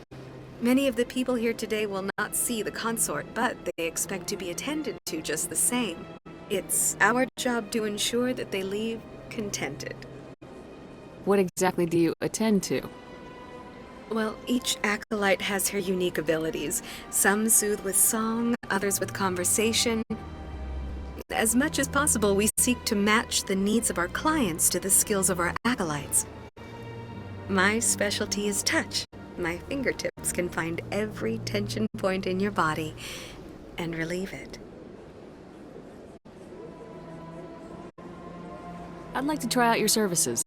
Speaker 21: Many of the people here today will not see the consort, but they expect to be attended to just the same. It's our job to ensure that they leave contented.
Speaker 8: What exactly do you attend to?
Speaker 21: Well, each acolyte has her unique abilities. Some soothe with song, others with conversation. As much as possible, we seek to match the needs of our clients to the skills of our acolytes. My specialty is touch. My fingertips can find every tension point in your body and relieve it.
Speaker 8: I'd like to try out your services.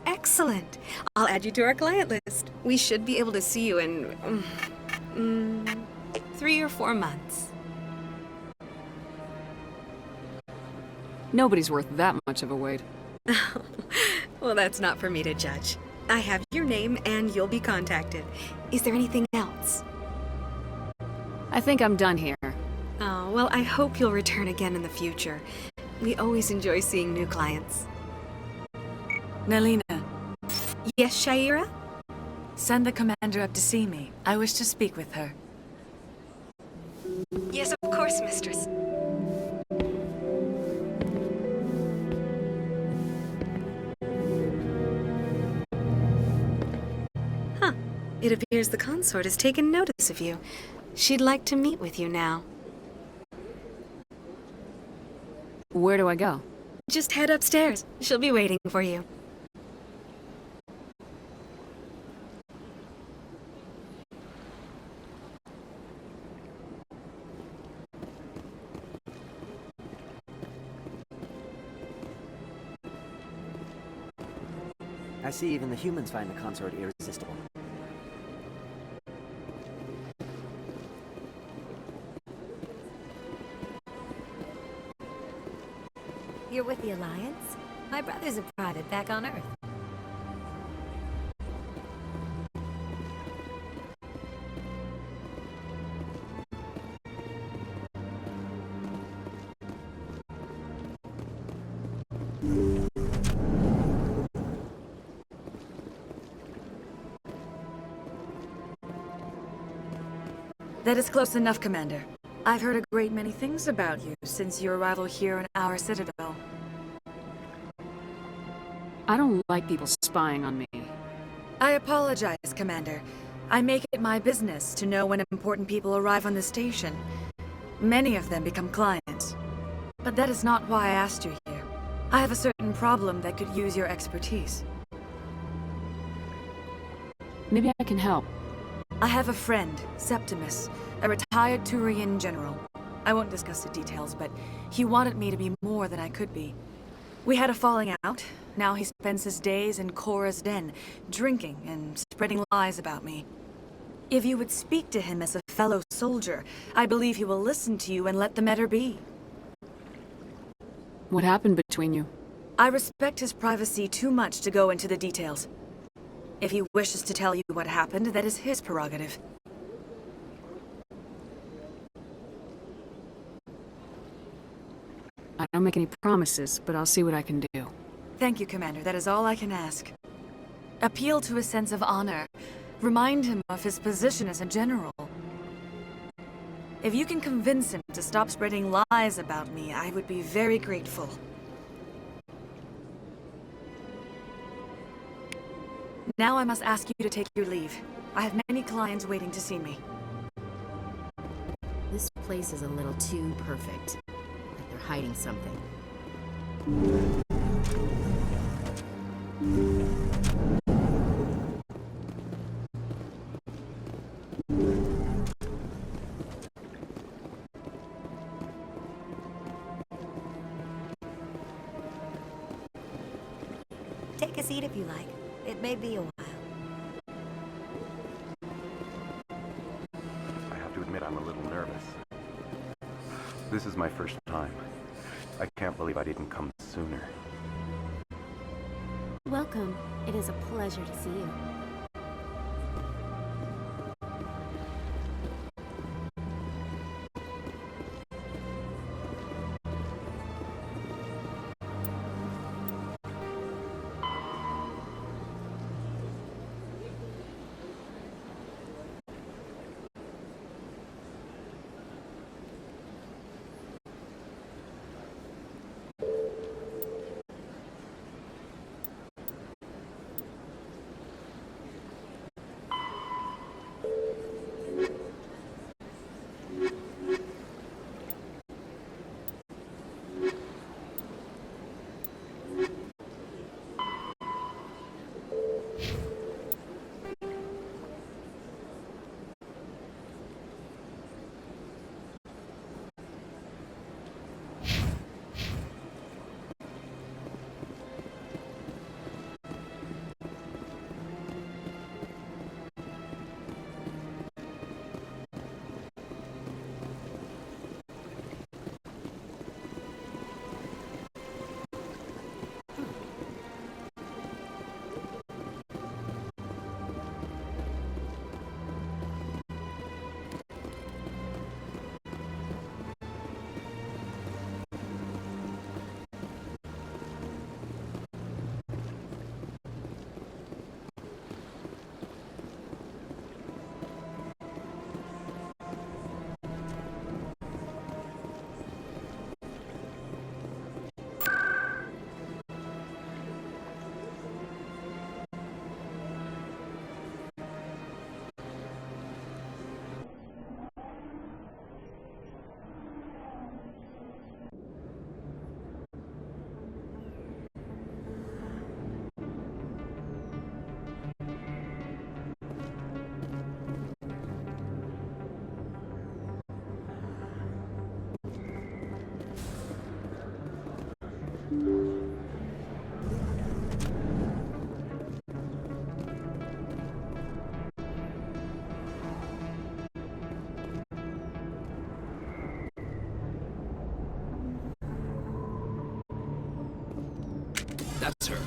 Speaker 21: Excellent. I'll add you to our client list. We should be able to see you in 3 or 4 months.
Speaker 8: Nobody's worth that much of a wait.
Speaker 21: Well, that's not for me to judge. I have your name and you'll be contacted. Is there anything else?
Speaker 8: I think I'm done here.
Speaker 21: Oh, well, I hope you'll return again in the future. We always enjoy seeing new clients.
Speaker 1: Nelina.
Speaker 21: Yes, Shaira?
Speaker 1: Send the commander up to see me. I wish to speak with her.
Speaker 21: Yes, of course, mistress. Huh. It appears the consort has taken notice of you. She'd like to meet with you now.
Speaker 8: Where do I go?
Speaker 21: Just head upstairs. She'll be waiting for you.
Speaker 13: I see even the humans find the consort irresistible.
Speaker 20: You're with the Alliance? My brother's a private back on Earth.
Speaker 1: That is close enough, Commander. I've heard a great many things about you since your arrival here in our citadel.
Speaker 3: I don't like people spying on me.
Speaker 1: I apologize, Commander. I make it my business to know when important people arrive on the station. Many of them become clients. But that is not why I asked you here. I have a certain problem that could use your expertise.
Speaker 3: Maybe I can help.
Speaker 1: I have a friend, Septimus, a retired Turian general. I won't discuss the details, but he wanted me to be more than I could be. We had a falling out. Now he spends his days in Korra's den, drinking and spreading lies about me. If you would speak to him as a fellow soldier, I believe he will listen to you and let the matter be.
Speaker 3: What happened between you?
Speaker 1: I respect his privacy too much to go into the details. If he wishes to tell you what happened, that is his prerogative.
Speaker 3: I don't make any promises, but I'll see what I can do.
Speaker 1: Thank you, Commander. That is all I can ask. Appeal to his sense of honor. Remind him of his position as a general. If you can convince him to stop spreading lies about me, I would be very grateful. Now I must ask you to take your leave. I have many clients waiting to see me.
Speaker 6: This place is a little too perfect. Like they're hiding something.
Speaker 20: Take a seat if you like. It may be a while.
Speaker 19: I have to admit I'm a little nervous. This is my first time. I can't believe I didn't come sooner.
Speaker 20: Welcome. It is a pleasure to see you.
Speaker 4: That's her.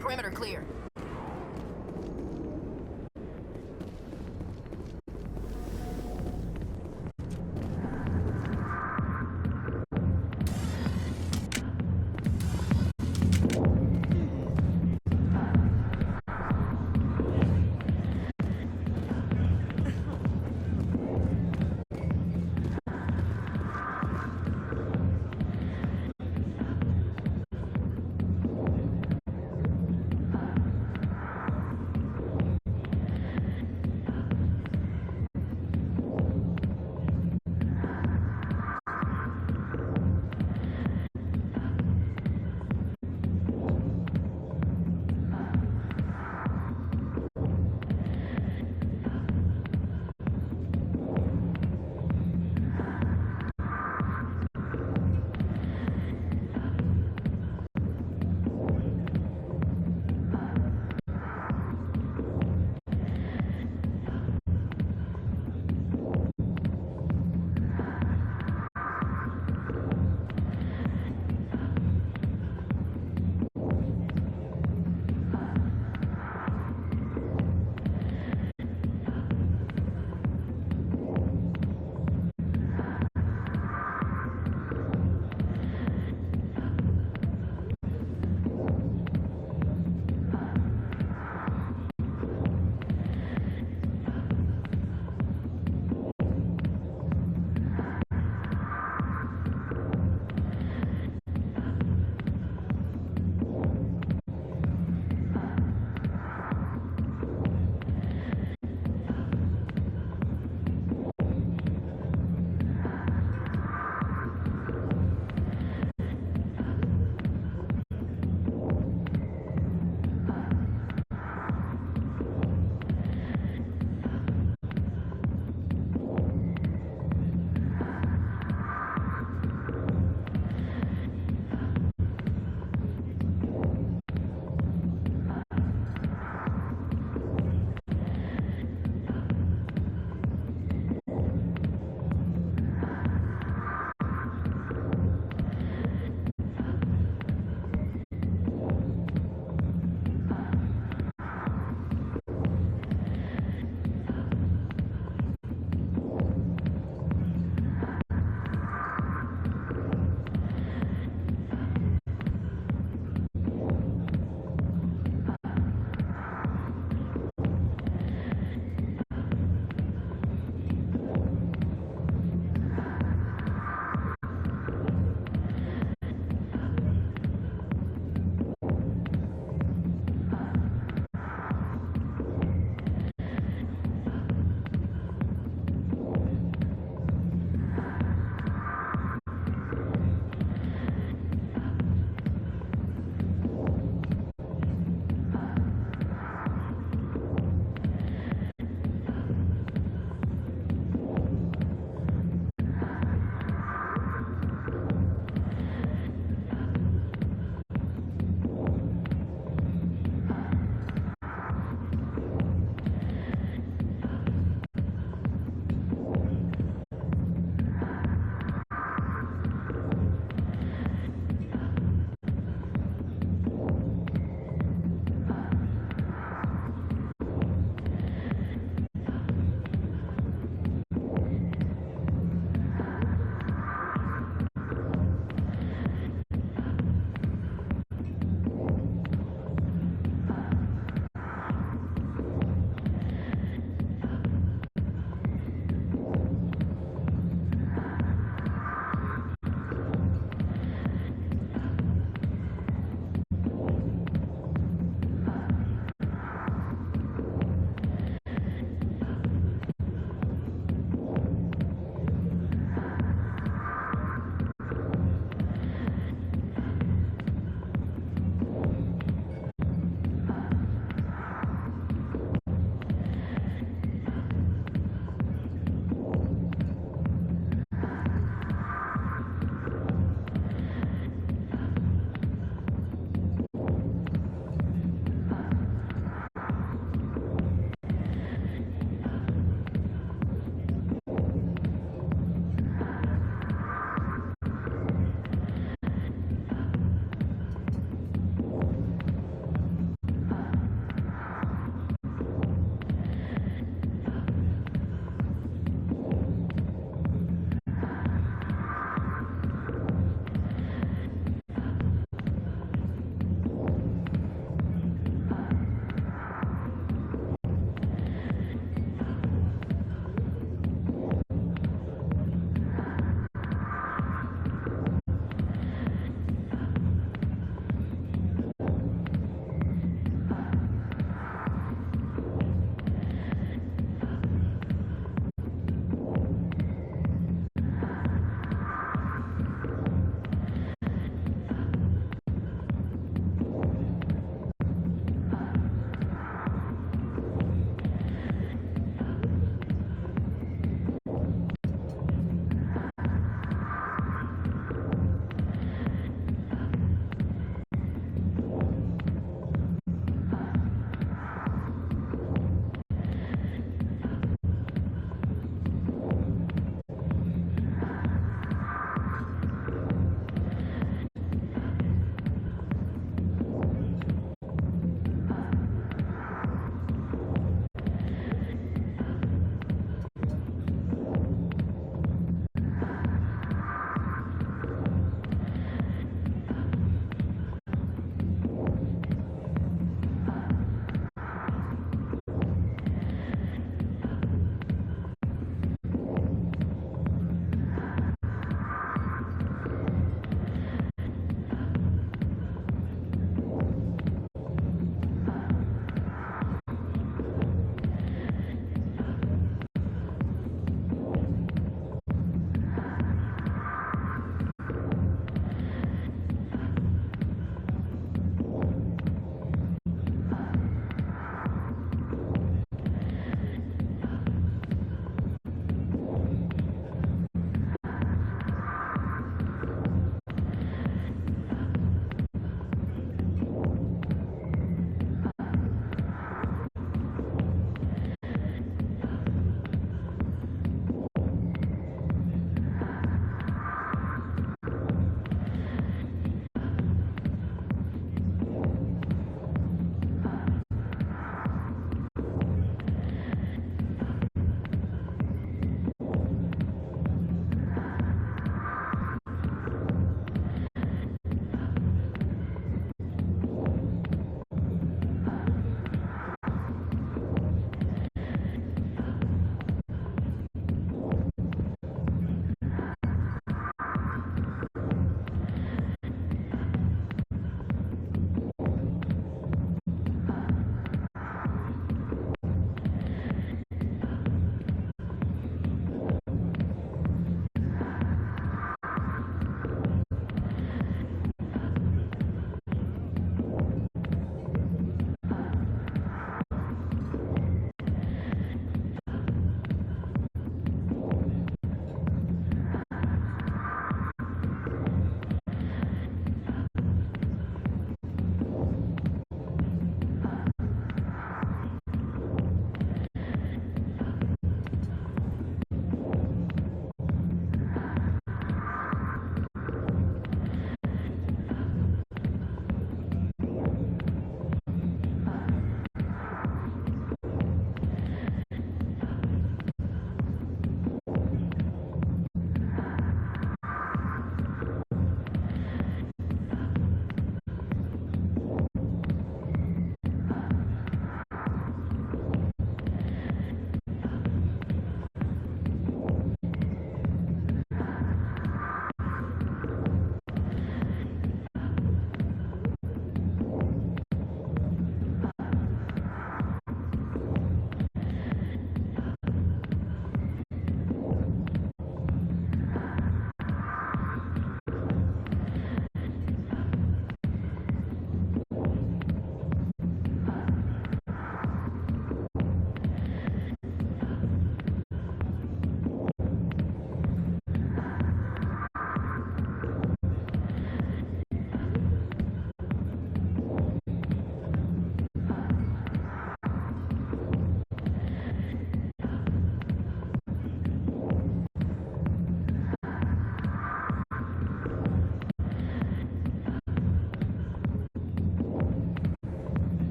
Speaker 8: Perimeter clear.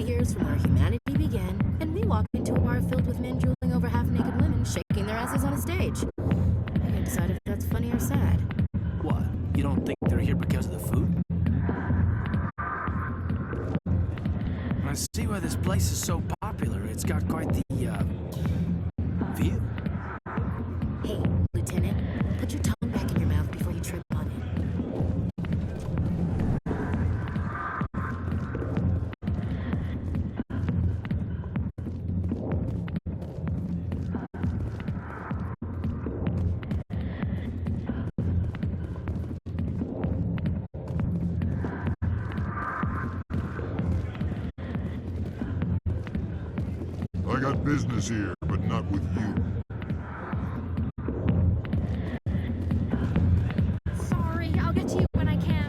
Speaker 6: years from where humanity began, and we walk into a bar filled with men drooling over half-naked women shaking their asses on a stage. I can't decide if that's funny or sad.
Speaker 4: What? You don't think they're here because of the food? I see why this place is so popular. It's got quite the, view.
Speaker 6: Hey, Lieutenant, put your tongue back in your mouth before you trip on it.
Speaker 11: I got business here, but not with you.
Speaker 22: Sorry, I'll get to you when I can.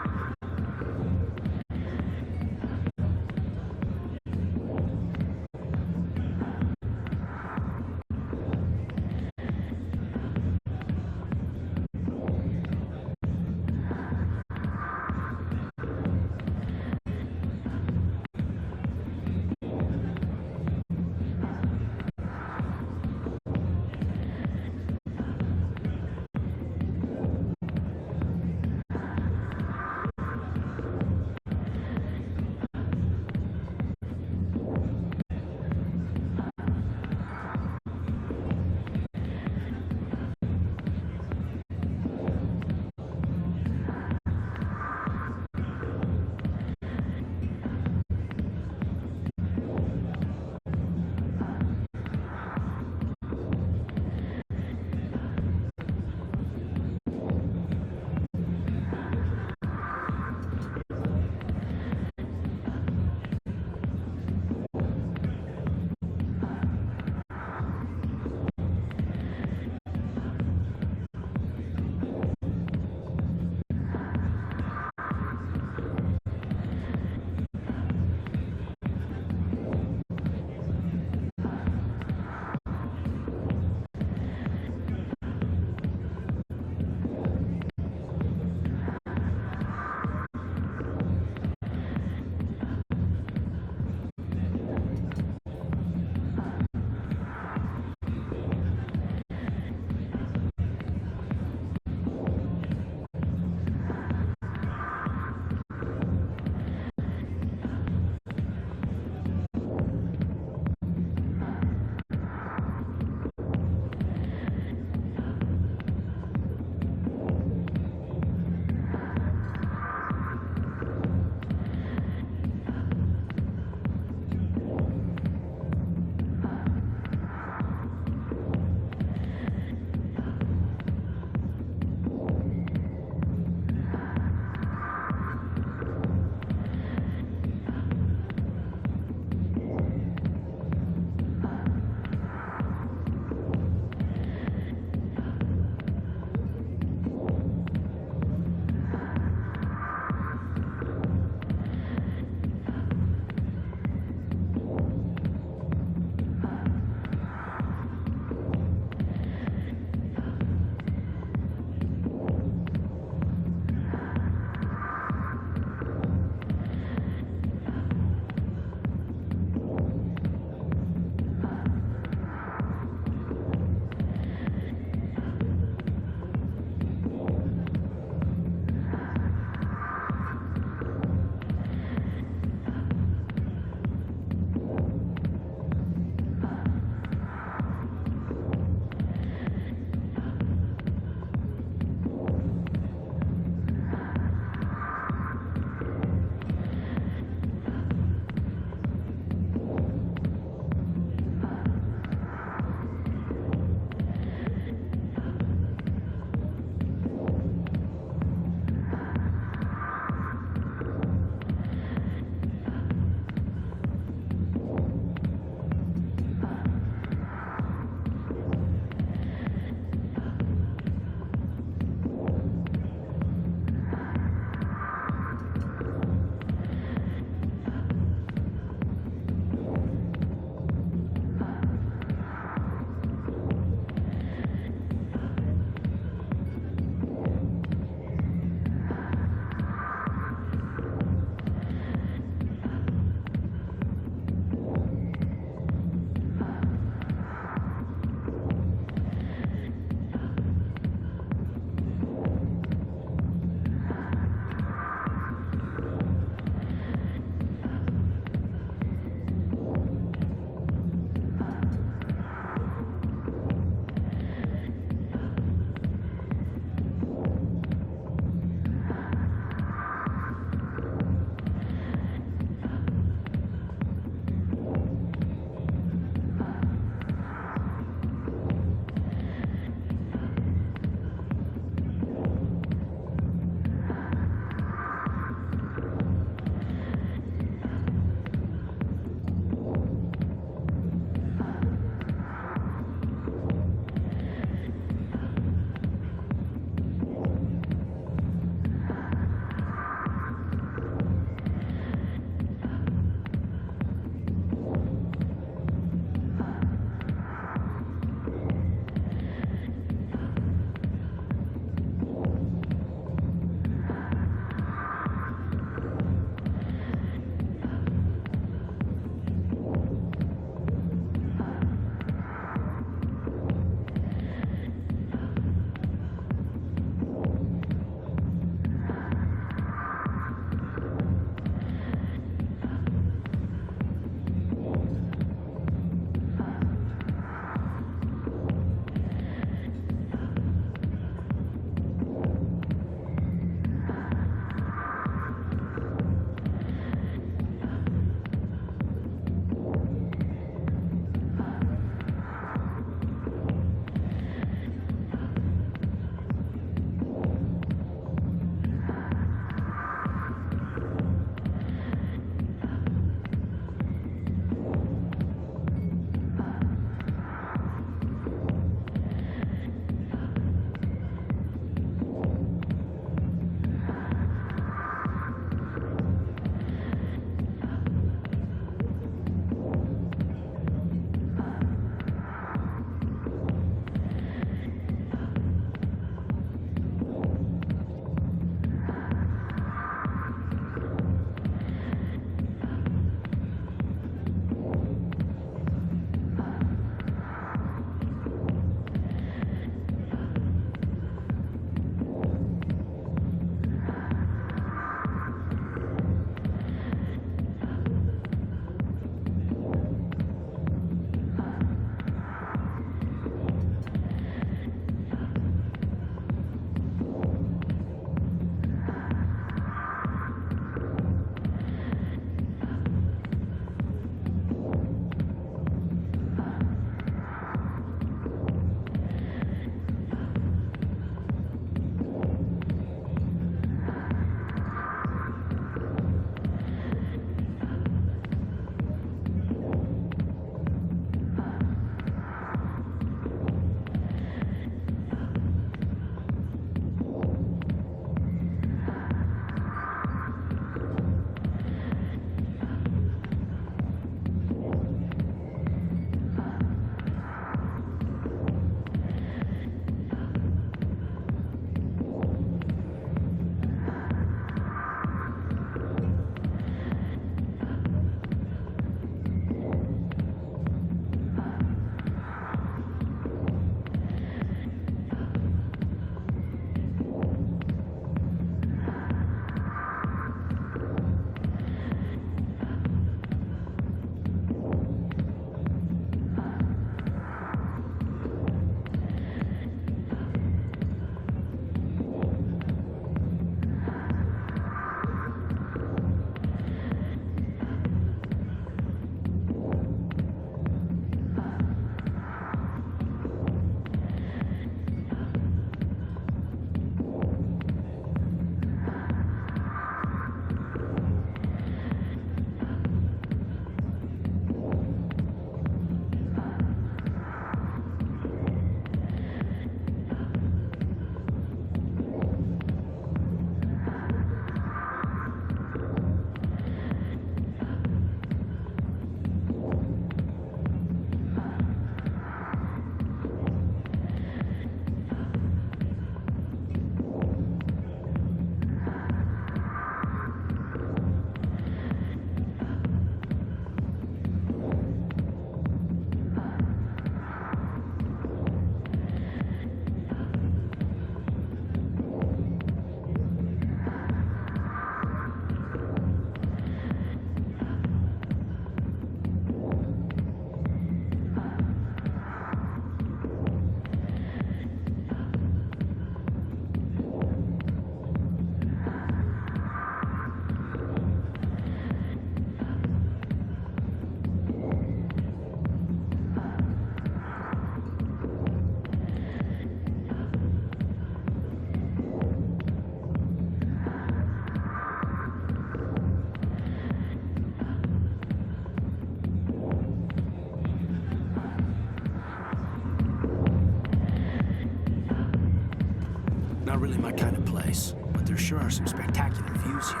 Speaker 4: not really my kind of place, but there sure are some spectacular views here.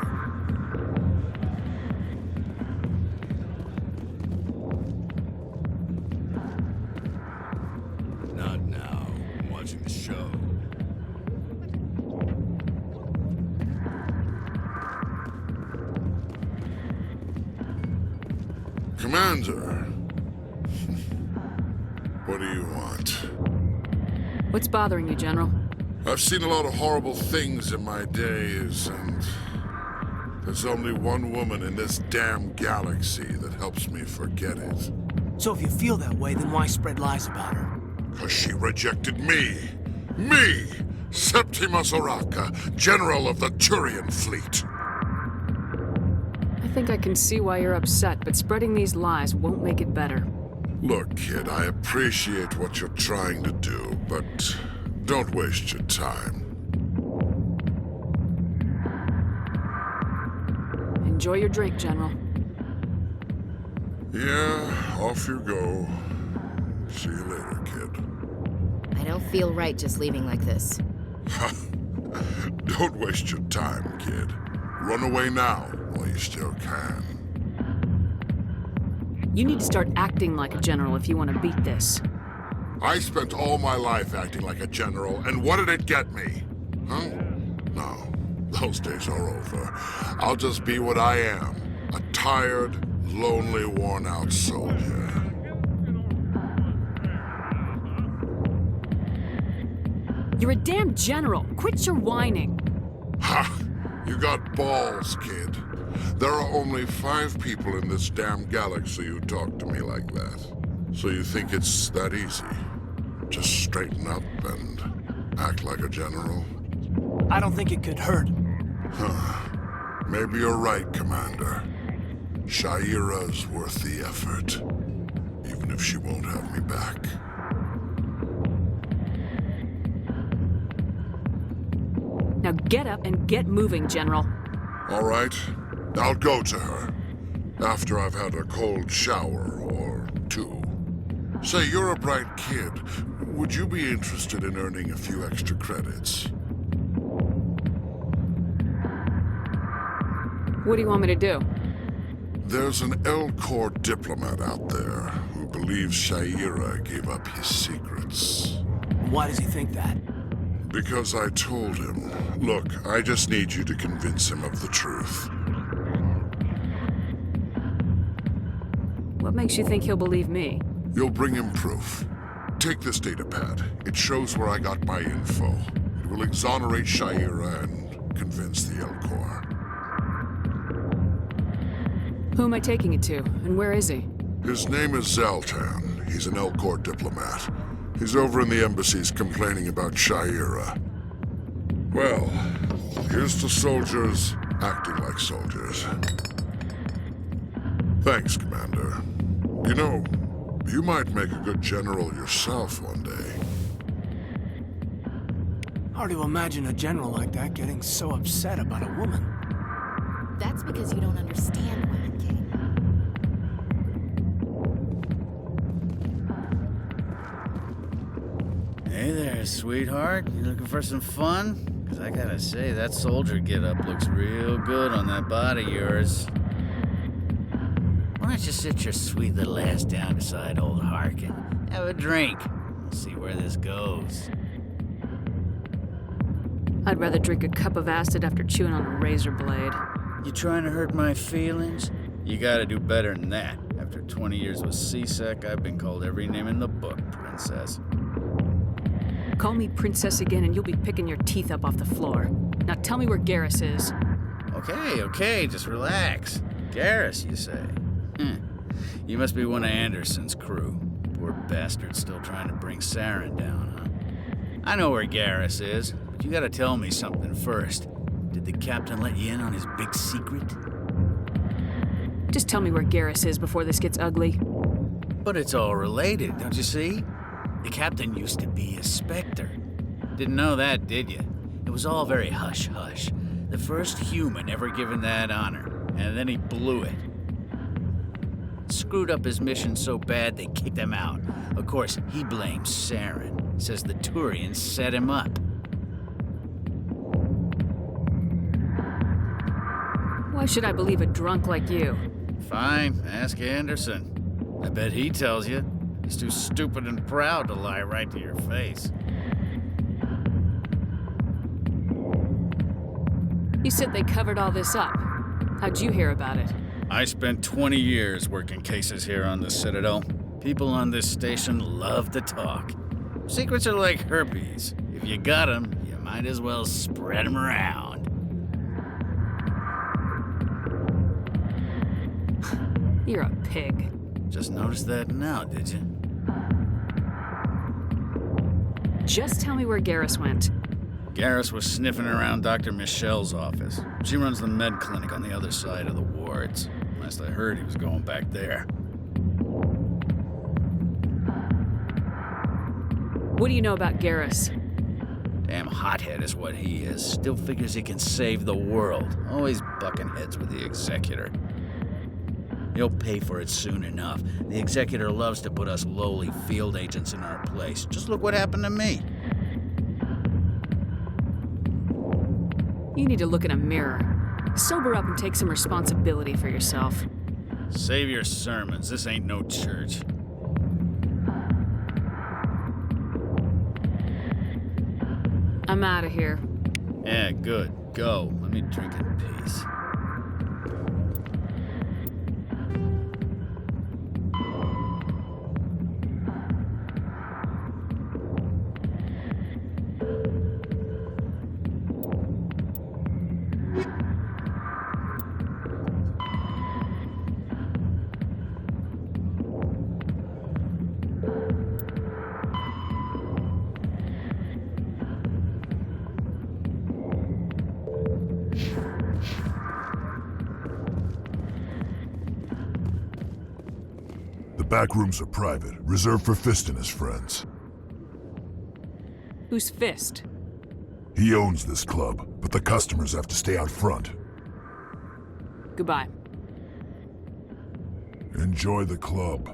Speaker 14: Not now. I'm watching the show.
Speaker 11: Commander. What do you want?
Speaker 3: What's bothering you, General?
Speaker 11: I've seen a lot of horrible things in my days, and there's only one woman in this damn galaxy that helps me forget it.
Speaker 4: So if you feel that way, then why spread lies about her?
Speaker 11: 'Cause she rejected me! Me! Septimus Oraka, General of the Turian Fleet!
Speaker 3: I think I can see why you're upset, but spreading these lies won't make it better.
Speaker 11: Look, kid, I appreciate what you're trying to do, but don't waste your time.
Speaker 3: Enjoy your drink, General.
Speaker 11: Yeah, off you go. See you later, kid.
Speaker 6: I don't feel right just leaving like this.
Speaker 11: Don't waste your time, kid. Run away now, while you still can.
Speaker 3: You need to start acting like a general if you want to beat this.
Speaker 11: I spent all my life acting like a general, and what did it get me? Huh? No, those days are over. I'll just be what I am. A tired, lonely, worn-out soldier.
Speaker 3: You're a damn general. Quit your whining.
Speaker 11: Ha! You got balls, kid. There are only 5 people in this damn galaxy who talk to me like that. So you think it's that easy? Just straighten up and act like a general?
Speaker 4: I don't think it could hurt.
Speaker 11: Huh. Maybe you're right, Commander. Sha'ira's worth the effort. Even if she won't have me back.
Speaker 3: Now get up and get moving, General.
Speaker 11: All right. I'll go to her. After I've had a cold shower or 2. Say, you're a bright kid. Would you be interested in earning a few extra credits?
Speaker 3: What do you want me to do?
Speaker 11: There's an Elcor diplomat out there who believes Sha'ira gave up his secrets.
Speaker 4: Why does he think that?
Speaker 11: Because I told him. Look, I just need you to convince him of the truth.
Speaker 3: What makes you think he'll believe me?
Speaker 11: You'll bring him proof. Take this datapad. It shows where I got my info. It will exonerate Sha'ira and convince the Elcor.
Speaker 3: Who am I taking it to, and where is he?
Speaker 11: His name is Zaltan. He's an Elcor diplomat. He's over in the embassies complaining about Sha'ira. Well, here's to soldiers acting like soldiers. Thanks, Commander. You know, you might make a good general yourself one day.
Speaker 4: Hard to imagine a general like that getting so upset about a woman.
Speaker 6: That's because you don't understand women, King.
Speaker 2: Hey there, sweetheart. You looking for some fun? Because I gotta say, that soldier getup looks real good on that body of yours. Why don't you sit your sweet little ass down beside old Harkin? Have a drink. We'll see where this goes.
Speaker 3: I'd rather drink a cup of acid after chewing on a razor blade.
Speaker 2: You trying to hurt my feelings? You gotta do better than that. After 20 years with C-Sec, I've been called every name in the book, Princess.
Speaker 3: Call me Princess again and you'll be picking your teeth up off the floor. Now tell me where Garrus is.
Speaker 2: Okay, just relax. Garrus, you say? You must be one of Anderson's crew. Poor bastard still trying to bring Saren down, huh? I know where Garrus is, but you gotta tell me something first. Did the captain let you in on his big secret?
Speaker 3: Just tell me where Garrus is before this gets ugly.
Speaker 2: But it's all related, don't you see? The captain used to be a Spectre. Didn't know that, did you? It was all very hush-hush. The first human ever given that honor, and then he blew it. Screwed up his mission so bad they kicked him out. Of course, he blames Saren. Says the Turians set him up.
Speaker 3: Why should I believe a drunk like you?
Speaker 2: Fine, ask Anderson. I bet he tells you. He's too stupid and proud to lie right to your face.
Speaker 3: You said they covered all this up. How'd you hear about it?
Speaker 2: I spent 20 years working cases here on the Citadel. People on this station love to talk. Secrets are like herpes. If you got them, you might as well spread them around.
Speaker 3: You're a pig.
Speaker 2: Just noticed that now, did you?
Speaker 3: Just tell me where Garrus went.
Speaker 2: Garrus was sniffing around Dr. Michelle's office. She runs the med clinic on the other side of the wards. Last I heard, he was going back there.
Speaker 3: What do you know about Garrus?
Speaker 2: Damn hothead is what he is. Still figures he can save the world. Always bucking heads with the Executor. He'll pay for it soon enough. The Executor loves to put us lowly field agents in our place. Just look what happened to me.
Speaker 3: You need to look in a mirror. Sober up and take some responsibility for yourself.
Speaker 2: Save your sermons. This ain't no church.
Speaker 3: I'm out of here.
Speaker 2: Yeah, good. Go. Let me drink in peace.
Speaker 7: Back rooms are private, reserved for Fist and his friends.
Speaker 3: Who's Fist?
Speaker 7: He owns this club, but the customers have to stay out front.
Speaker 3: Goodbye.
Speaker 7: Enjoy the club.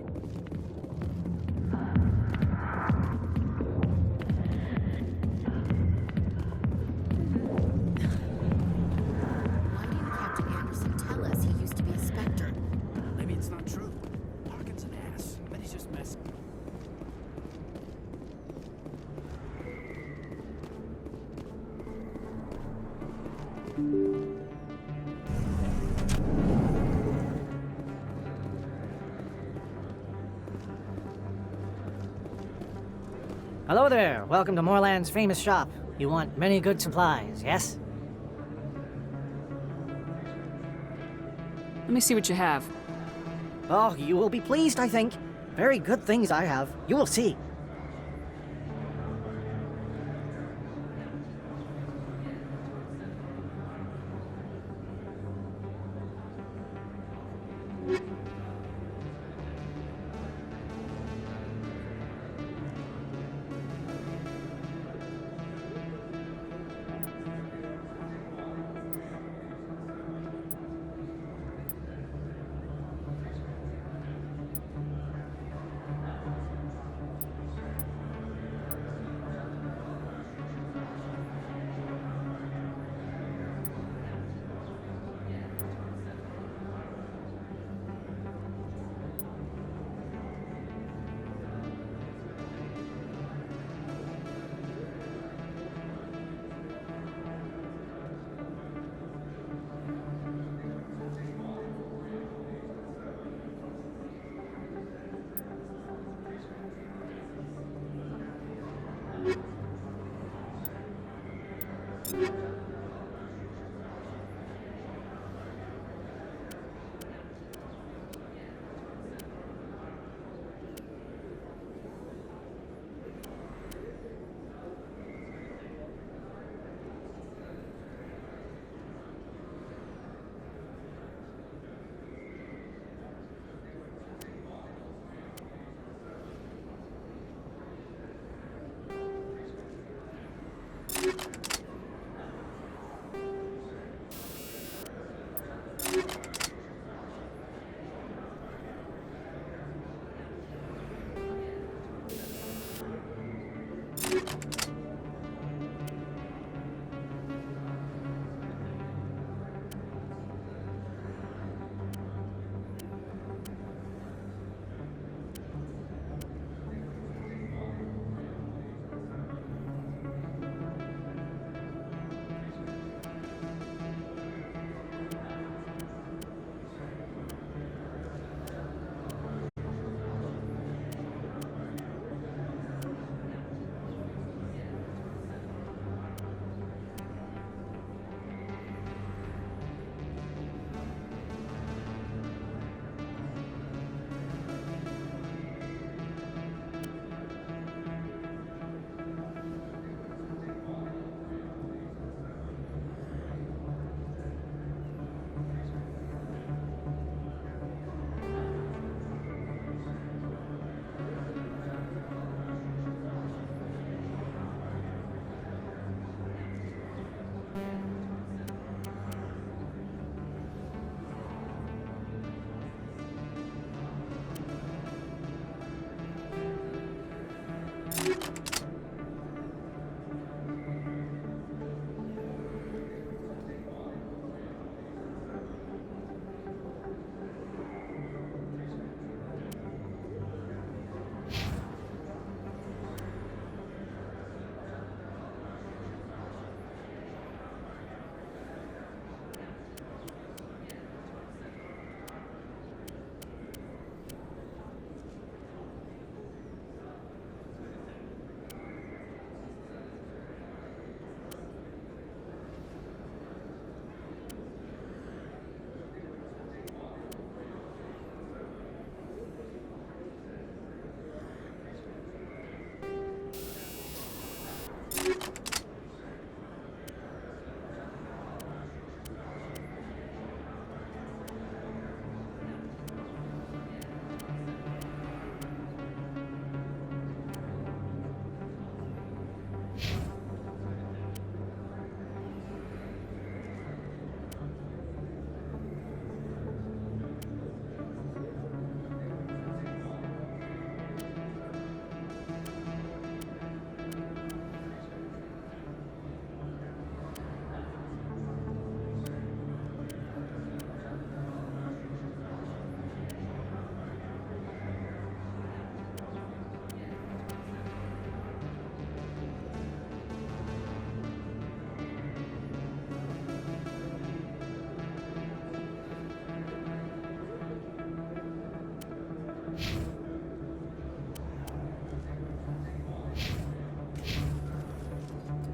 Speaker 6: Why didn't Captain Anderson tell us he used to be a Spectre?
Speaker 13: Maybe it's not true. Harkin's an ass. But he's just messing. Hello there. Welcome to Moorland's famous shop. You want many good supplies, yes?
Speaker 3: Let me see what you have.
Speaker 13: Oh, you will be pleased, I think. Very good things I have. You will see.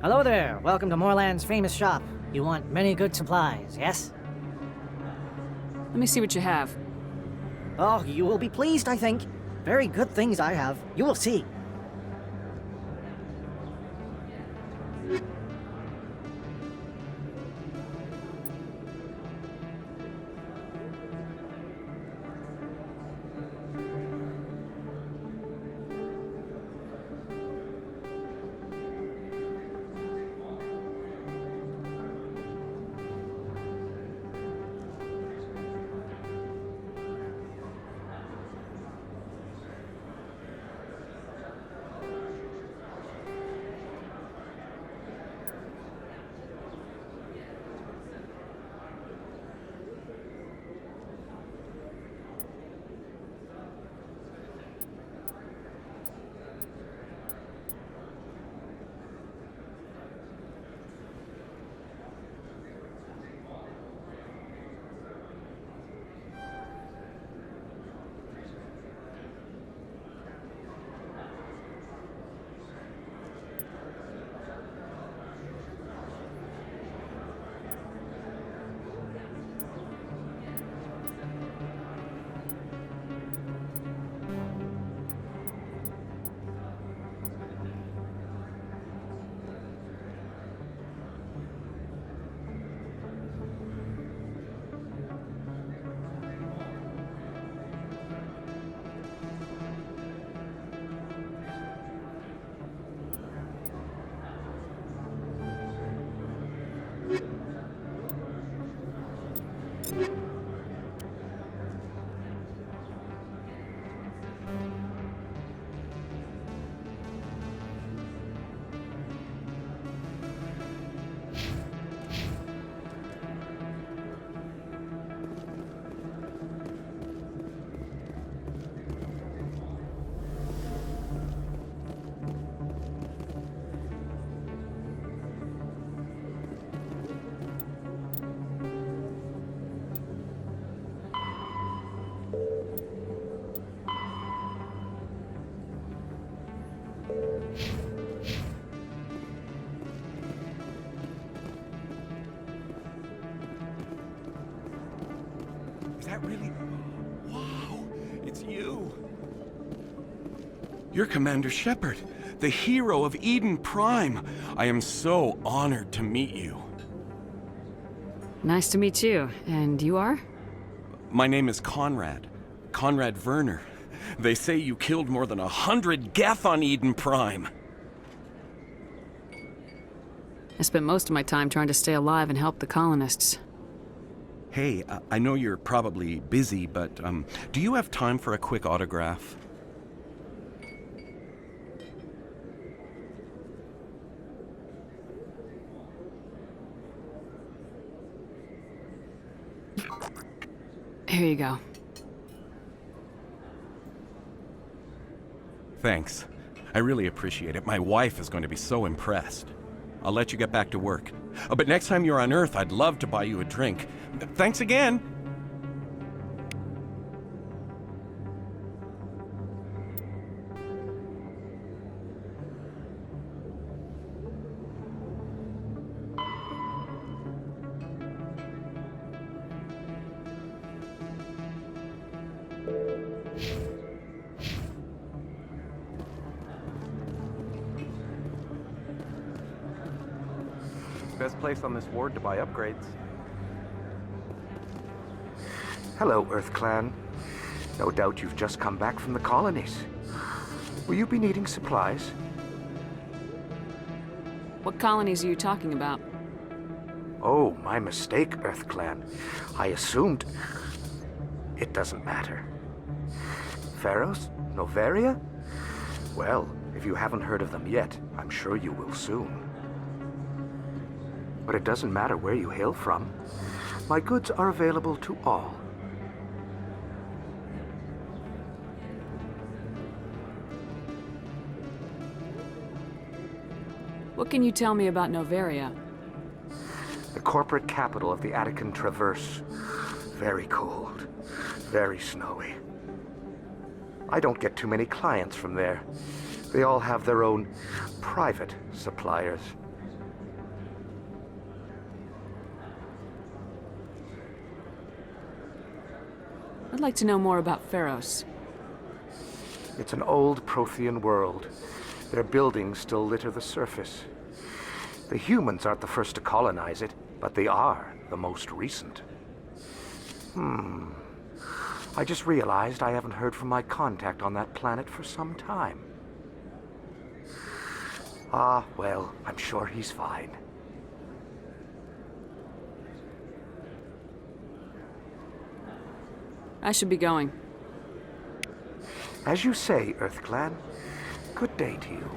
Speaker 13: Hello there. Welcome to Moorland's famous shop. You want many good supplies, yes?
Speaker 3: Let me see what you have.
Speaker 13: Oh, you will be pleased, I think. Very good things I have. You will see.
Speaker 10: Is that really... Wow, it's you. You're Commander Shepard, the hero of Eden Prime. I am so honored to meet you.
Speaker 3: Nice to meet you. And you are?
Speaker 10: My name is Conrad. Conrad Werner. They say you killed more than 100 Geth on Eden Prime.
Speaker 3: I spent most of my time trying to stay alive and help the colonists.
Speaker 10: Hey, I know you're probably busy, but do you have time for a quick autograph?
Speaker 3: Here you go.
Speaker 10: Thanks. I really appreciate it. My wife is going to be so impressed. I'll let you get back to work. But next time you're on Earth, I'd love to buy you a drink. Thanks again!
Speaker 19: Best place on this ward to buy upgrades. Hello, Earth Clan. No doubt you've just come back from the colonies. Will you be needing supplies?
Speaker 3: What colonies are you talking about?
Speaker 19: Oh, my mistake, Earth Clan. I assumed... It doesn't matter. Pharos? Noveria? Well, if you haven't heard of them yet, I'm sure you will soon. But it doesn't matter where you hail from. My goods are available to all.
Speaker 3: What can you tell me about Noveria?
Speaker 19: The corporate capital of the Attican Traverse. Very cold. Very snowy. I don't get too many clients from there. They all have their own private suppliers.
Speaker 3: I'd like to know more about Pharos.
Speaker 19: It's an old Prothean world. Their buildings still litter the surface. The humans aren't the first to colonize it, but they are the most recent. I just realized I haven't heard from my contact on that planet for some time. Ah, well, I'm sure he's fine.
Speaker 3: I should be going.
Speaker 19: As you say, EarthClan. Good day to you.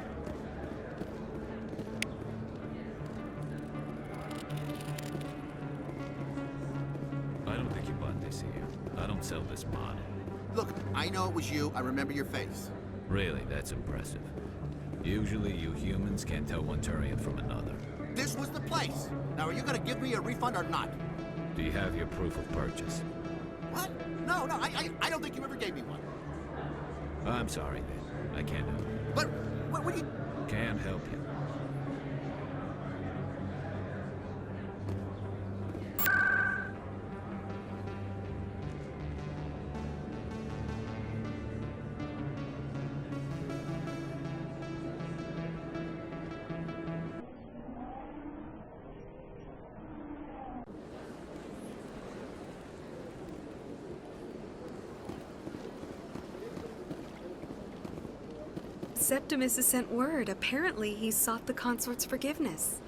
Speaker 5: I don't think you bought this here. I don't sell this mod.
Speaker 12: Look, I know it was you. I remember your face.
Speaker 5: Really, that's impressive. Usually you humans can't tell one Turian from another.
Speaker 12: This was the place. Now, are you gonna give me a refund or not?
Speaker 5: Do you have your proof of purchase?
Speaker 12: What? No, I don't think you ever gave me one.
Speaker 5: I'm sorry, then. I can't help you.
Speaker 12: But, what do you...
Speaker 5: Can't help you.
Speaker 21: Septimus has sent word. Apparently, he sought the consort's forgiveness.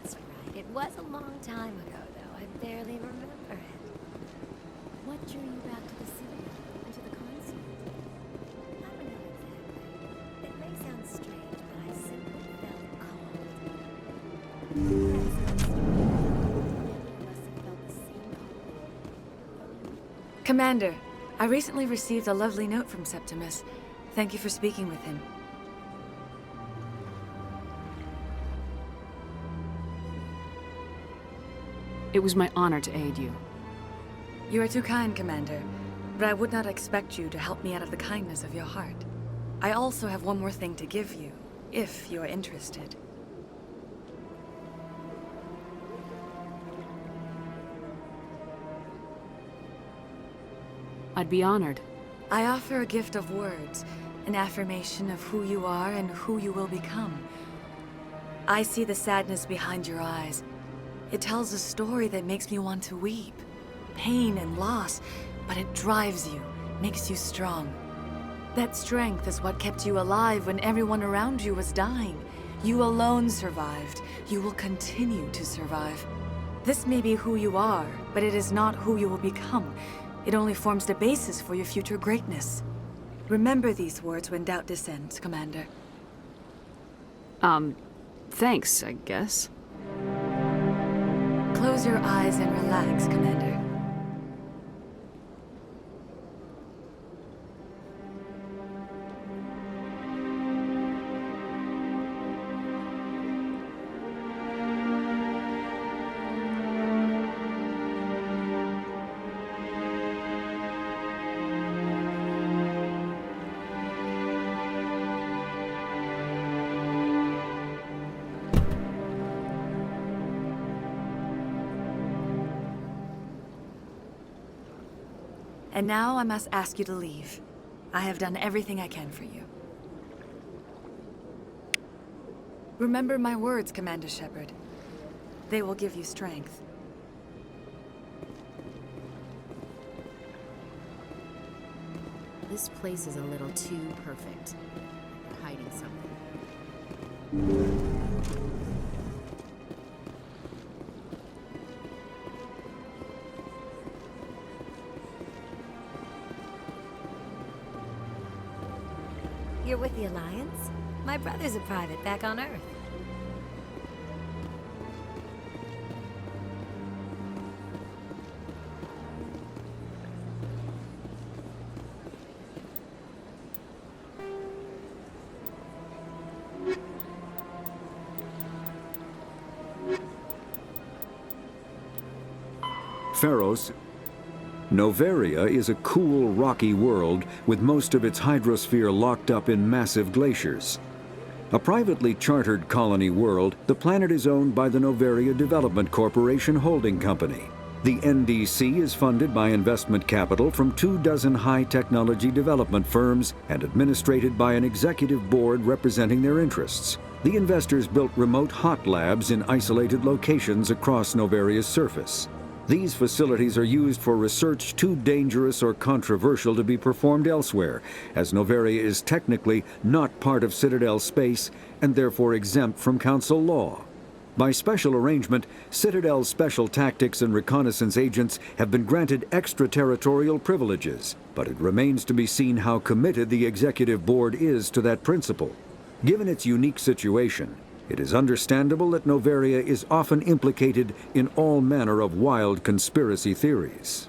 Speaker 20: That's right. It was a long time ago, though. I barely remember it. What drew you back to the city and to the consort? I don't know exactly. It may sound strange, but I simply felt called.
Speaker 1: Commander, I recently received a lovely note from Septimus. Thank you for speaking with him.
Speaker 3: It was my honor to aid you.
Speaker 1: You are too kind, Commander, but I would not expect you to help me out of the kindness of your heart. I also have one more thing to give you, if you are interested.
Speaker 3: I'd be honored.
Speaker 1: I offer a gift of words, an affirmation of who you are and who you will become. I see the sadness behind your eyes. It tells a story that makes me want to weep. Pain and loss, but it drives you, makes you strong. That strength is what kept you alive when everyone around you was dying. You alone survived. You will continue to survive. This may be who you are, but it is not who you will become. It only forms the basis for your future greatness. Remember these words when doubt descends, Commander.
Speaker 3: Thanks, I guess.
Speaker 1: Close your eyes and relax, Commander. And now I must ask you to leave. I have done everything I can for you. Remember my words, Commander Shepard. They will give you strength.
Speaker 6: This place is a little too perfect. They're hiding something.
Speaker 20: You're with the Alliance? My brother's a private back on Earth.
Speaker 23: Pharos. Noveria is a cool, rocky world with most of its hydrosphere locked up in massive glaciers. A privately chartered colony world, the planet is owned by the Noveria Development Corporation Holding Company. The NDC is funded by investment capital from 24 high-technology development firms and administrated by an executive board representing their interests. The investors built remote hot labs in isolated locations across Noveria's surface. These facilities are used for research too dangerous or controversial to be performed elsewhere, as Noveria is technically not part of Citadel space and therefore exempt from Council law. By special arrangement, Citadel's special tactics and reconnaissance agents have been granted extraterritorial privileges, but it remains to be seen how committed the Executive Board is to that principle. Given its unique situation, it is understandable that Noveria is often implicated in all manner of wild conspiracy theories.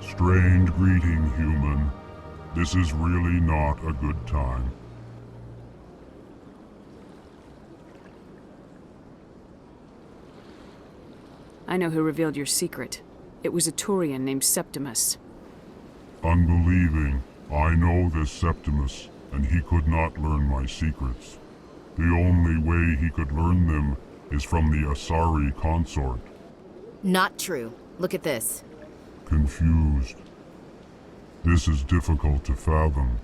Speaker 7: Strange greeting, human. This is really not a good time.
Speaker 3: I know who revealed your secret. It was a Turian named Septimus.
Speaker 7: Unbelieving. I know this Septimus, and he could not learn my secrets. The only way he could learn them is from the Asari consort.
Speaker 6: Not true. Look at this.
Speaker 7: Confused. This is difficult to fathom.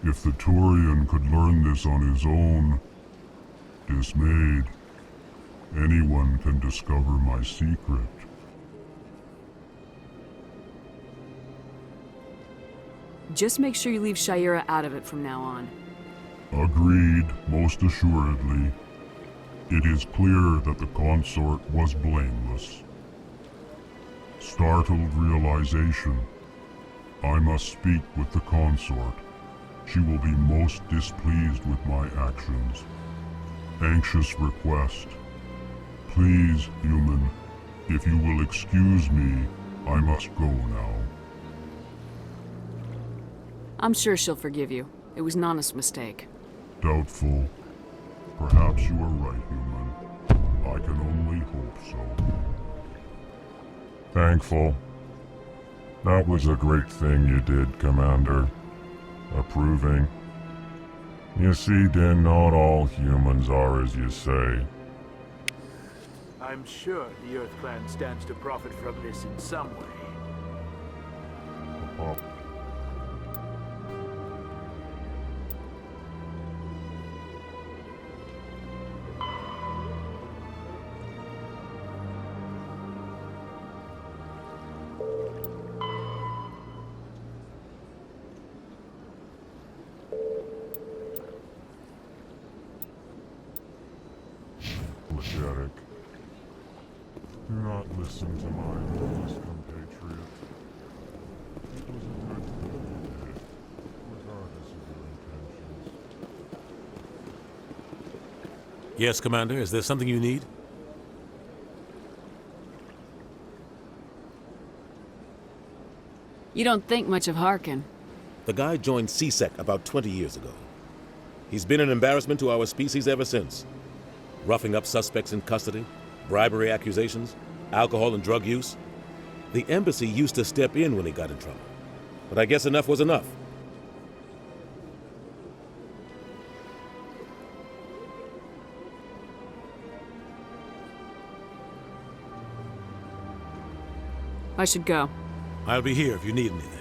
Speaker 7: If the Turian could learn this on his own, dismayed, anyone can discover my secret.
Speaker 3: Just make sure you leave Shayera out of it from now on.
Speaker 7: Agreed, most assuredly. It is clear that the consort was blameless. Startled realization. I must speak with the consort. She will be most displeased with my actions. Anxious request. Please, human, if you will excuse me, I must go now.
Speaker 3: I'm sure she'll forgive you. It was an honest mistake.
Speaker 7: Doubtful. Perhaps you are right, human. I can only hope so. Thankful. That was a great thing you did, Commander. Approving. You see, Din, not all humans are as you say.
Speaker 9: I'm sure the Earth Clan stands to profit from this in some way.
Speaker 7: Pathetic. Do not listen to my advice, compatriot. It was a good thing you did, regardless of your intentions.
Speaker 14: Yes, Commander. Is there something you need?
Speaker 3: You don't think much of Harkin.
Speaker 14: The guy joined CSEC about 20 years ago. He's been an embarrassment to our species ever since. Roughing up suspects in custody, bribery accusations, alcohol and drug use. The embassy used to step in when he got in trouble. But I guess enough was enough.
Speaker 3: I should go.
Speaker 14: I'll be here if you need anything.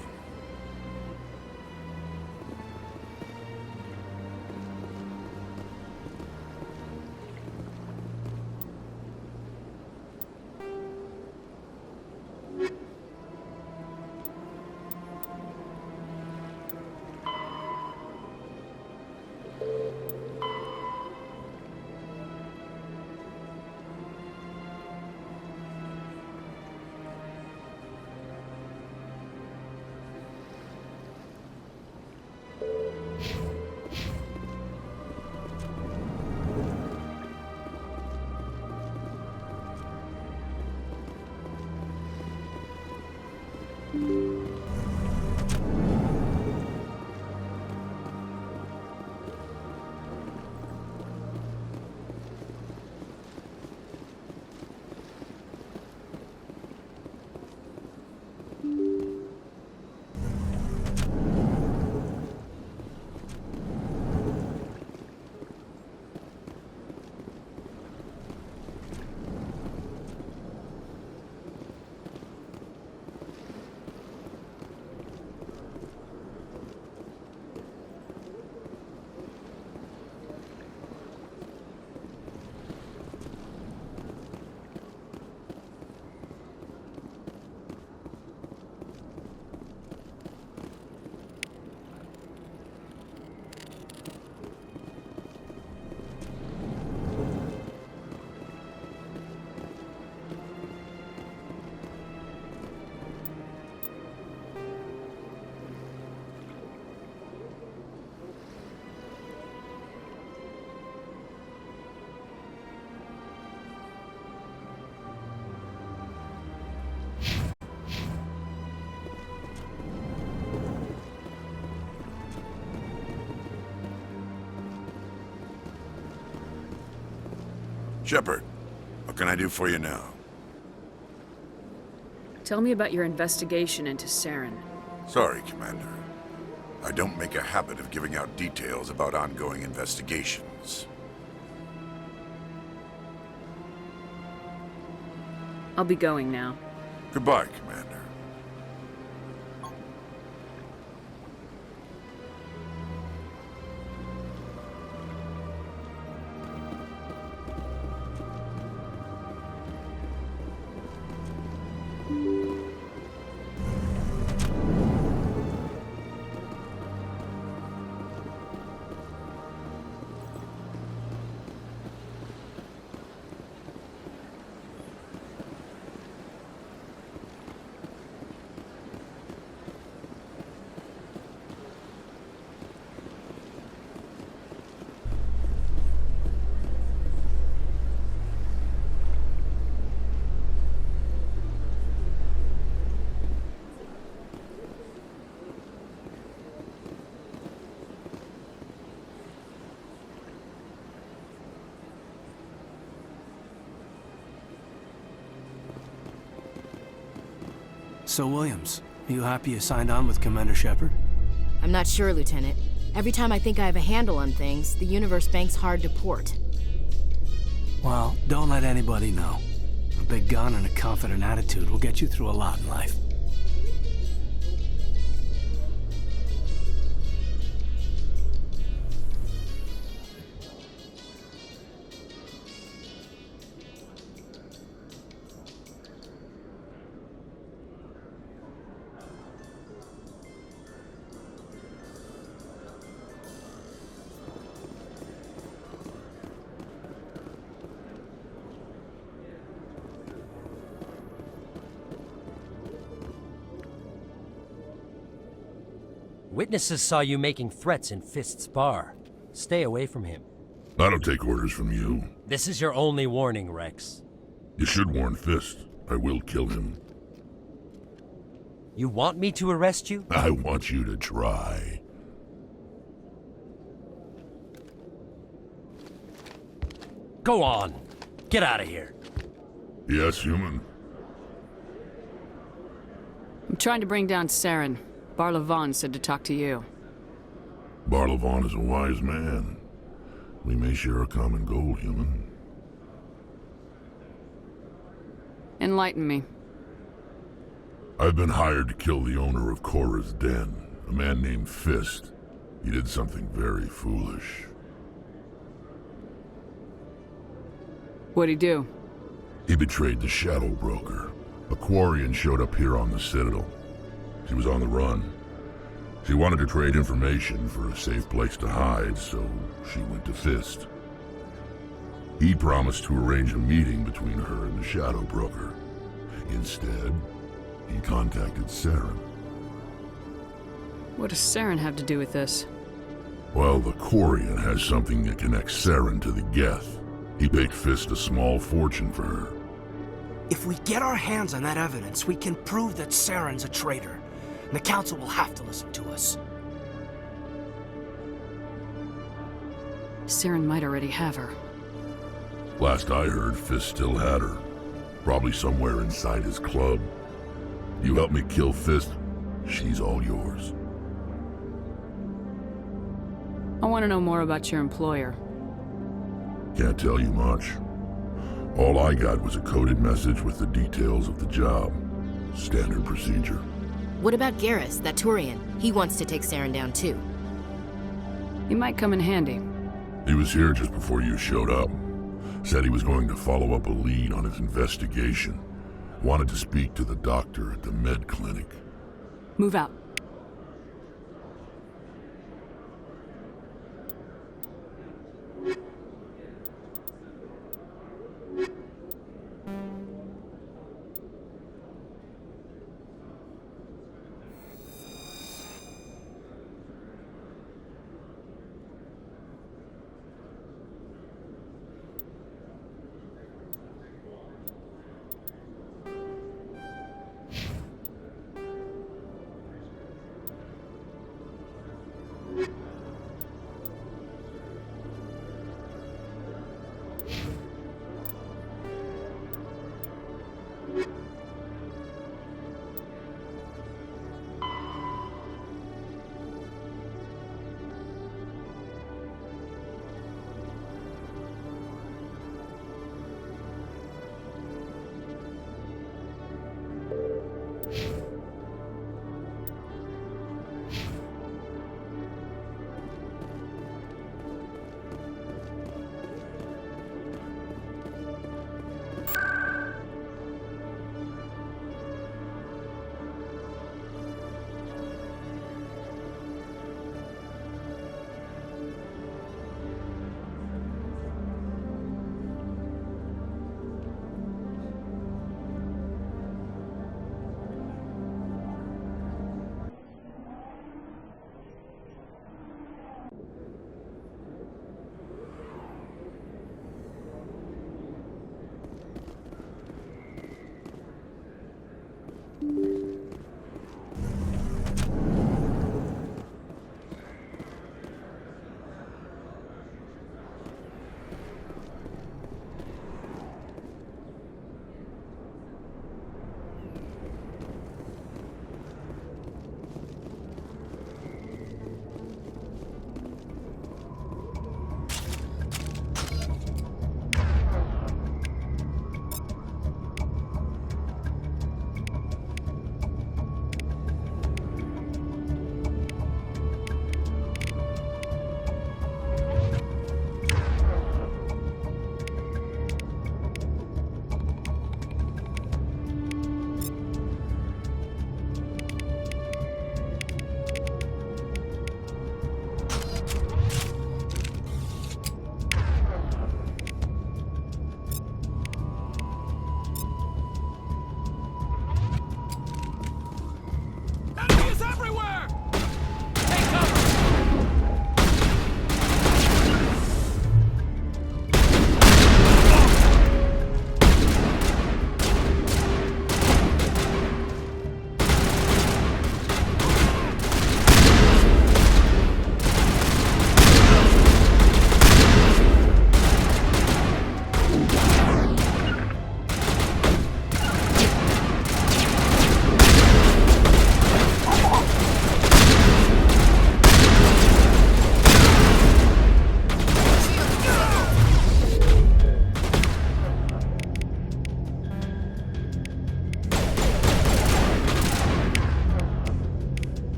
Speaker 15: Shepard, what can I do for you now?
Speaker 3: Tell me about your investigation into Saren.
Speaker 15: Sorry, Commander. I don't make a habit of giving out details about ongoing investigations.
Speaker 3: I'll be going now.
Speaker 15: Goodbye, Commander.
Speaker 4: So, Williams, are you happy you signed on with Commander Shepard?
Speaker 6: I'm not sure, Lieutenant. Every time I think I have a handle on things, the Universe Bank's hard to port.
Speaker 4: Well, don't let anybody know. A big gun and a confident attitude will get you through a lot in life.
Speaker 16: Witnesses saw you making threats in Fist's bar. Stay away from him.
Speaker 11: I don't take orders from you.
Speaker 16: This is your only warning, Rex.
Speaker 11: You should warn Fist. I will kill him.
Speaker 16: You want me to arrest you?
Speaker 11: I want you to try.
Speaker 16: Go on. Get out of here.
Speaker 11: Yes, human.
Speaker 3: I'm trying to bring down Saren. Barlavon said to talk to you.
Speaker 11: Barlavon is a wise man. We may share a common goal, human.
Speaker 3: Enlighten me.
Speaker 11: I've been hired to kill the owner of Cora's Den, a man named Fist. He did something very foolish.
Speaker 3: What'd he do?
Speaker 11: He betrayed the Shadow Broker. A Quarian showed up here on the Citadel. She was on the run. She wanted to trade information for a safe place to hide, so she went to Fist. He promised to arrange a meeting between her and the Shadow Broker. Instead, he contacted Saren.
Speaker 3: What does Saren have to do with this?
Speaker 11: Well, the Quarian has something that connects Saren to the Geth. He paid Fist a small fortune for her.
Speaker 4: If we get our hands on that evidence, we can prove that Saren's a traitor. And the Council will have to listen to us.
Speaker 3: Saren might already have her.
Speaker 11: Last I heard, Fist still had her. Probably somewhere inside his club. You help me kill Fist, she's all yours.
Speaker 3: I want to know more about your employer.
Speaker 11: Can't tell you much. All I got was a coded message with the details of the job. Standard procedure.
Speaker 6: What about Garrus, that Turian? He wants to take Saren down too.
Speaker 3: He might come in handy.
Speaker 11: He was here just before you showed up. Said he was going to follow up a lead on his investigation. Wanted to speak to the doctor at the med clinic.
Speaker 3: Move out.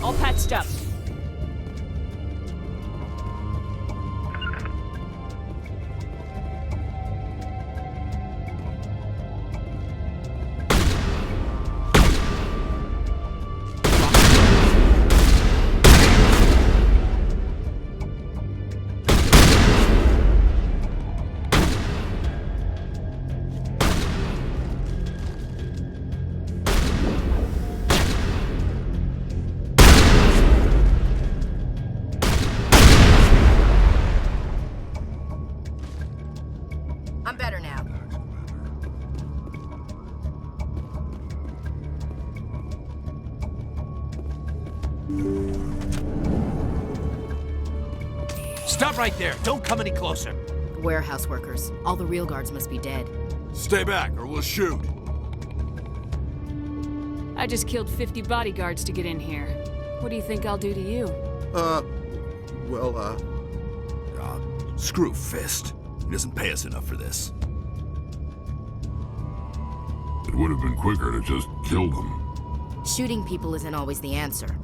Speaker 3: All patched up.
Speaker 8: I'm better now.
Speaker 17: Stop right there. Don't come any closer.
Speaker 8: Warehouse workers. All the real guards must be dead.
Speaker 17: Stay back or we'll shoot.
Speaker 3: I just killed 50 bodyguards to get in here. What do you think I'll do to you?
Speaker 18: Screw Fist. He doesn't pay us enough for this.
Speaker 7: It would have been quicker to just kill them.
Speaker 8: Shooting people isn't always the answer.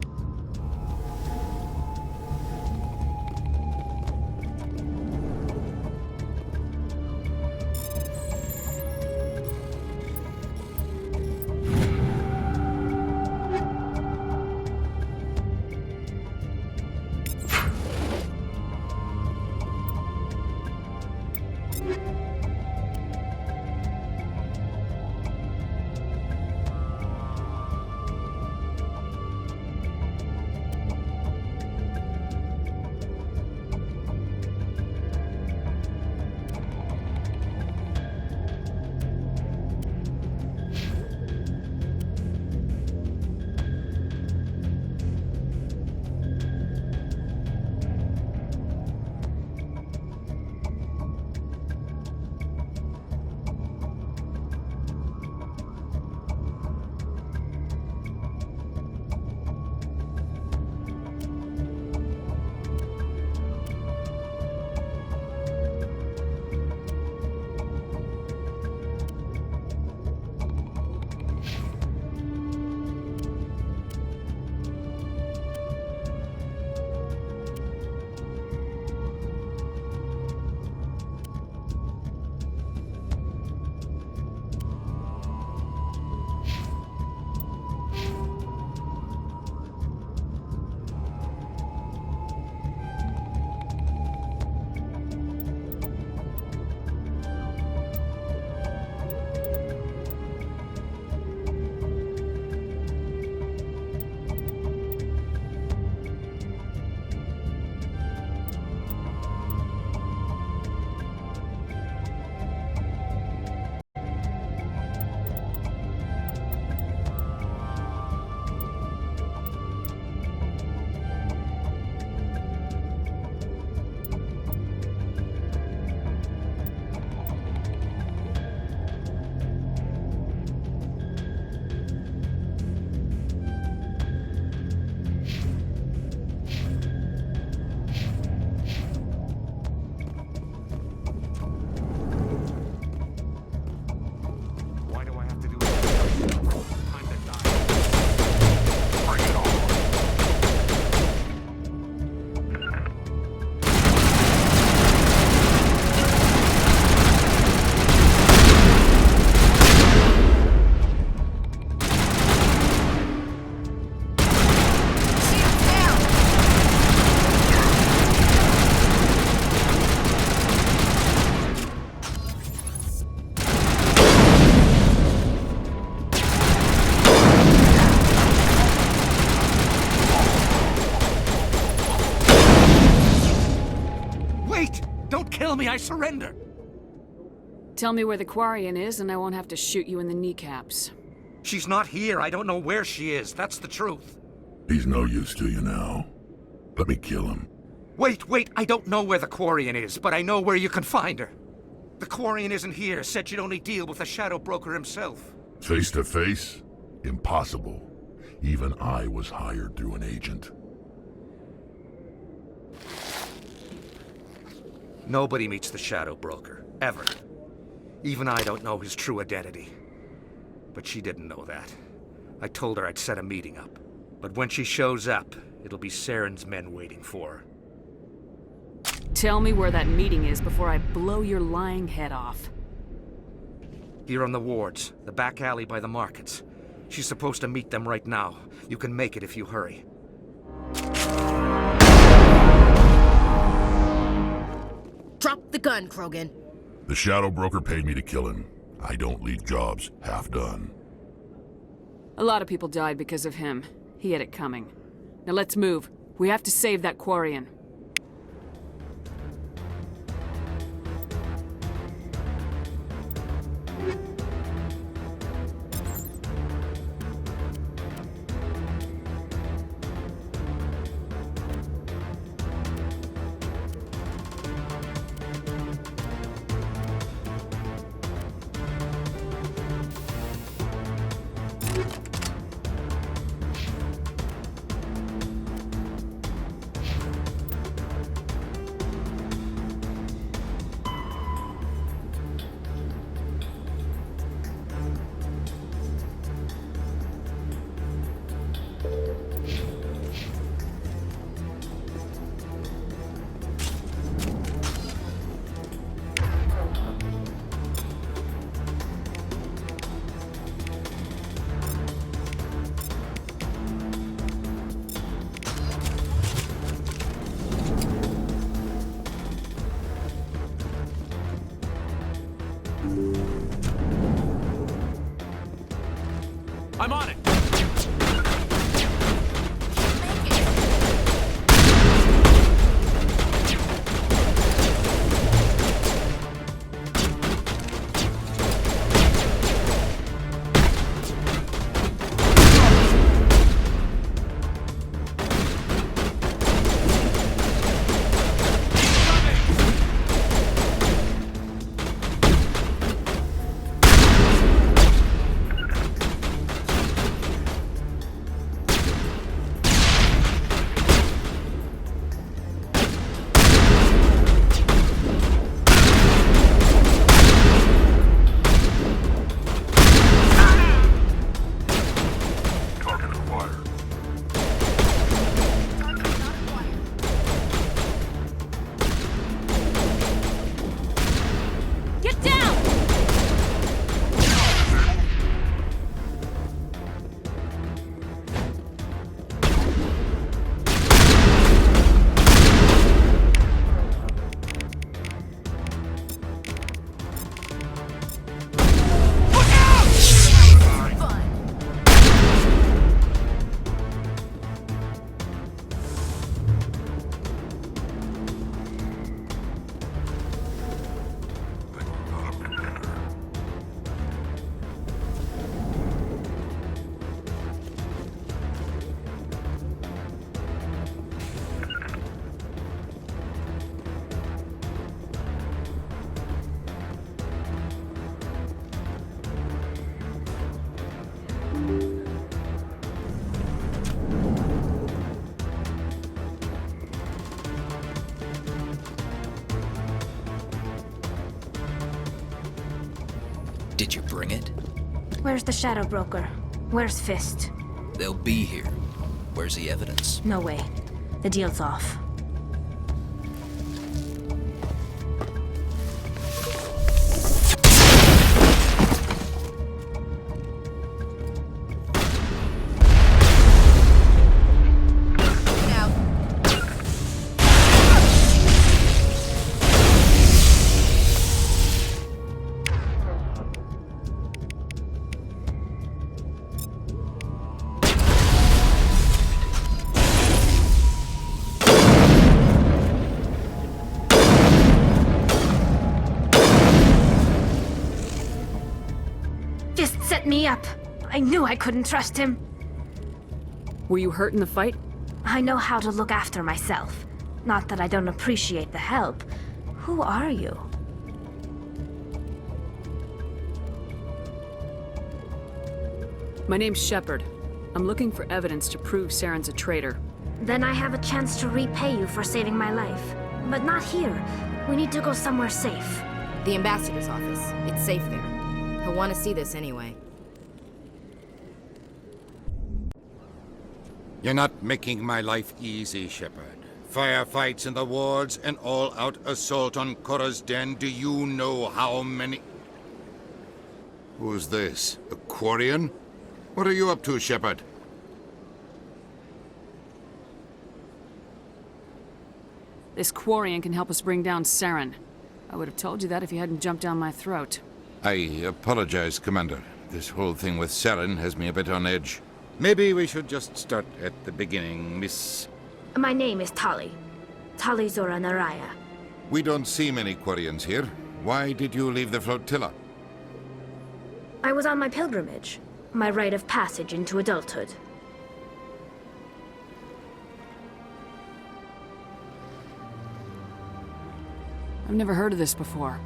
Speaker 17: Kill me, I surrender!
Speaker 3: Tell me where the Quarian is and I won't have to shoot you in the kneecaps.
Speaker 17: She's not here. I don't know where she is. That's the truth.
Speaker 7: He's no use to you now. Let me kill him.
Speaker 17: Wait. I don't know where the Quarian is, but I know where you can find her. The Quarian isn't here. Said you'd only deal with the Shadow Broker himself.
Speaker 7: Face to face? Impossible. Even I was hired through an agent.
Speaker 17: Nobody meets the Shadow Broker, ever. Even I don't know his true identity. But she didn't know that. I told her I'd set a meeting up. But when she shows up, it'll be Saren's men waiting for her.
Speaker 3: Tell me where that meeting is before I blow your lying head off.
Speaker 17: Here on the wards, the back alley by the markets. She's supposed to meet them right now. You can make it if you hurry.
Speaker 8: Drop the gun, Krogan.
Speaker 2: The Shadow Broker paid me to kill him. I don't leave jobs half done.
Speaker 3: A lot of people died because of him. He had it coming. Now let's move. We have to save that Quarian.
Speaker 4: I'm on it!
Speaker 13: Did you bring it?
Speaker 22: Where's the Shadow Broker? Where's Fist?
Speaker 13: They'll be here. Where's the evidence?
Speaker 22: No way. The deal's off. Set me up. I knew I couldn't trust him.
Speaker 3: Were you hurt in the fight?
Speaker 22: I know how to look after myself. Not that I don't appreciate the help. Who are you?
Speaker 3: My name's Shepard. I'm looking for evidence to prove Saren's a traitor.
Speaker 22: Then I have a chance to repay you for saving my life. But not here. We need to go somewhere safe.
Speaker 8: The ambassador's office. It's safe there. He'll want to see this anyway.
Speaker 10: You're not making my life easy, Shepard. Firefights in the wards, an all-out assault on Korra's den. Do you know how many... Who's this? A Quarian? What are you up to, Shepard?
Speaker 3: This Quarian can help us bring down Saren. I would have told you that if you hadn't jumped down my throat.
Speaker 10: I apologize, Commander. This whole thing with Saren has me a bit on edge. Maybe we should just start at the beginning, Miss...
Speaker 22: My name is Tali. Tali Zora Naraya.
Speaker 10: We don't see many Quarians here. Why did you leave the flotilla?
Speaker 22: I was on my pilgrimage. My rite of passage into adulthood.
Speaker 3: I've never heard of this before.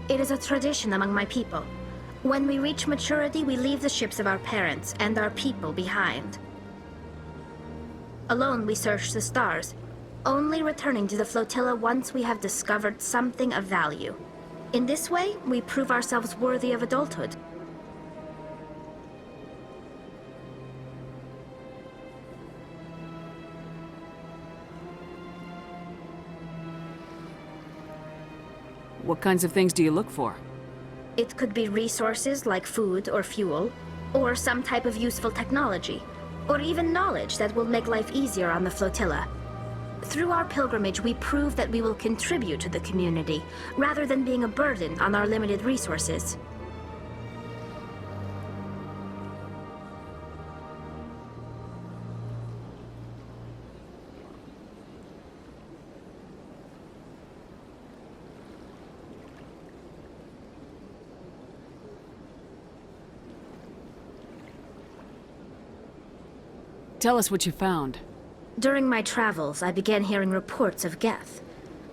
Speaker 22: It is a tradition among my people. When we reach maturity, we leave the ships of our parents and our people behind. Alone, we search the stars, only returning to the flotilla once we have discovered something of value. In this way, we prove ourselves worthy of adulthood.
Speaker 3: What kinds of things do you look for?
Speaker 22: It could be resources like food or fuel, or some type of useful technology, or even knowledge that will make life easier on the flotilla. Through our pilgrimage, we prove that we will contribute to the community, rather than being a burden on our limited resources.
Speaker 3: Tell us what you found.
Speaker 22: During my travels, I began hearing reports of Geth.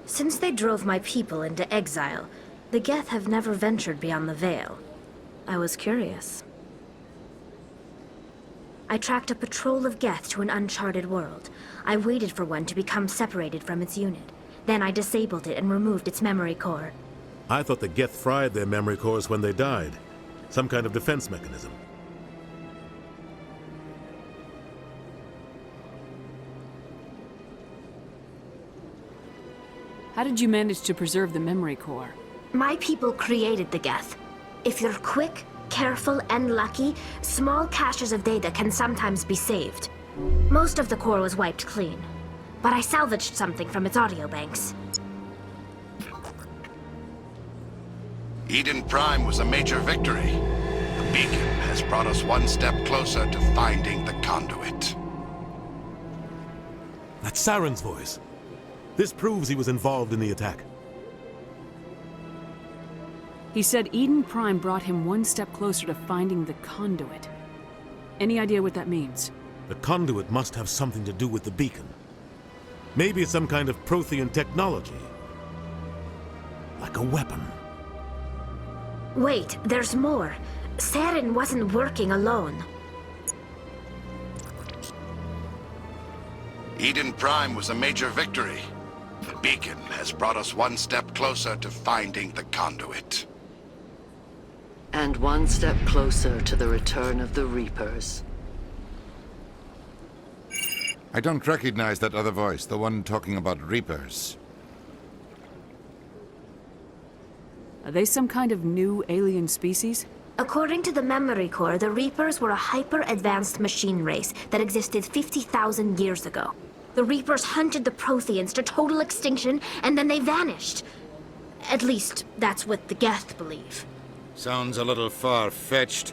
Speaker 22: Since they drove my people into exile, the Geth have never ventured beyond the Veil. I was curious. I tracked a patrol of Geth to an uncharted world. I waited for one to become separated from its unit. Then I disabled it and removed its memory core.
Speaker 14: I thought the Geth fried their memory cores when they died. Some kind of defense mechanism.
Speaker 3: How did you manage to preserve the memory core?
Speaker 22: My people created the Geth. If you're quick, careful, and lucky, small caches of data can sometimes be saved. Most of the core was wiped clean, but I salvaged something from its audio banks.
Speaker 15: Eden Prime was a major victory. The beacon has brought us one step closer to finding the conduit.
Speaker 14: That's Saren's voice. This proves he was involved in the attack.
Speaker 3: He said Eden Prime brought him one step closer to finding the conduit. Any idea what that means?
Speaker 14: The conduit must have something to do with the beacon. Maybe it's some kind of Prothean technology. Like a weapon.
Speaker 22: Wait, there's more. Saren wasn't working alone.
Speaker 15: Eden Prime was a major victory. The beacon has brought us one step closer to finding the conduit.
Speaker 12: And one step closer to the return of the Reapers.
Speaker 10: I don't recognize that other voice, the one talking about Reapers.
Speaker 3: Are they some kind of new alien species?
Speaker 22: According to the memory core, the Reapers were a hyper-advanced machine race that existed 50,000 years ago. The Reapers hunted the Protheans to total extinction, and then they vanished. At least, that's what the Geth believe.
Speaker 10: Sounds a little far-fetched.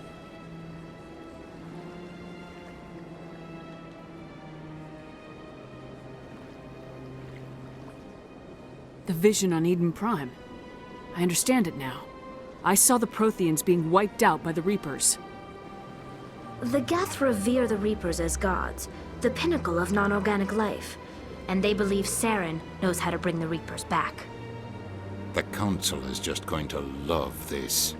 Speaker 3: The vision on Eden Prime. I understand it now. I saw the Protheans being wiped out by the Reapers.
Speaker 22: The Geth revere the Reapers as gods, the pinnacle of non-organic life, and they believe Saren knows how to bring the Reapers back.
Speaker 10: The Council is just going to love this.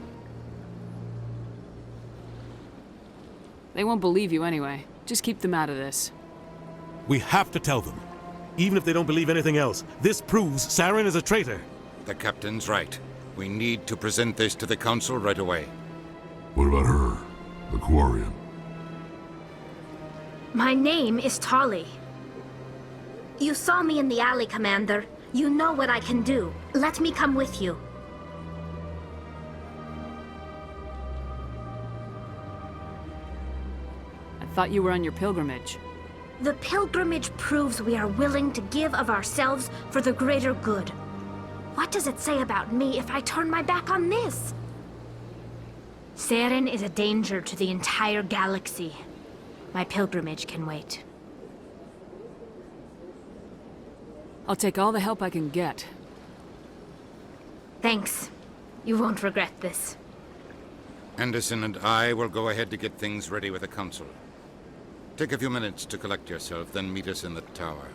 Speaker 3: They won't believe you anyway. Just keep them out of this.
Speaker 14: We have to tell them. Even if they don't believe anything else, this proves Saren is a traitor.
Speaker 10: The Captain's right. We need to present this to the Council right away.
Speaker 2: What about her? The Quarian?
Speaker 22: My name is Tali. You saw me in the alley, Commander. You know what I can do. Let me come with you.
Speaker 3: I thought you were on your pilgrimage.
Speaker 22: The pilgrimage proves we are willing to give of ourselves for the greater good. What does it say about me if I turn my back on this? Saren is a danger to the entire galaxy. My pilgrimage can wait.
Speaker 3: I'll take all the help I can get.
Speaker 22: Thanks. You won't regret this.
Speaker 10: Anderson and I will go ahead to get things ready with the Council. Take a few minutes to collect yourself, then meet us in the tower.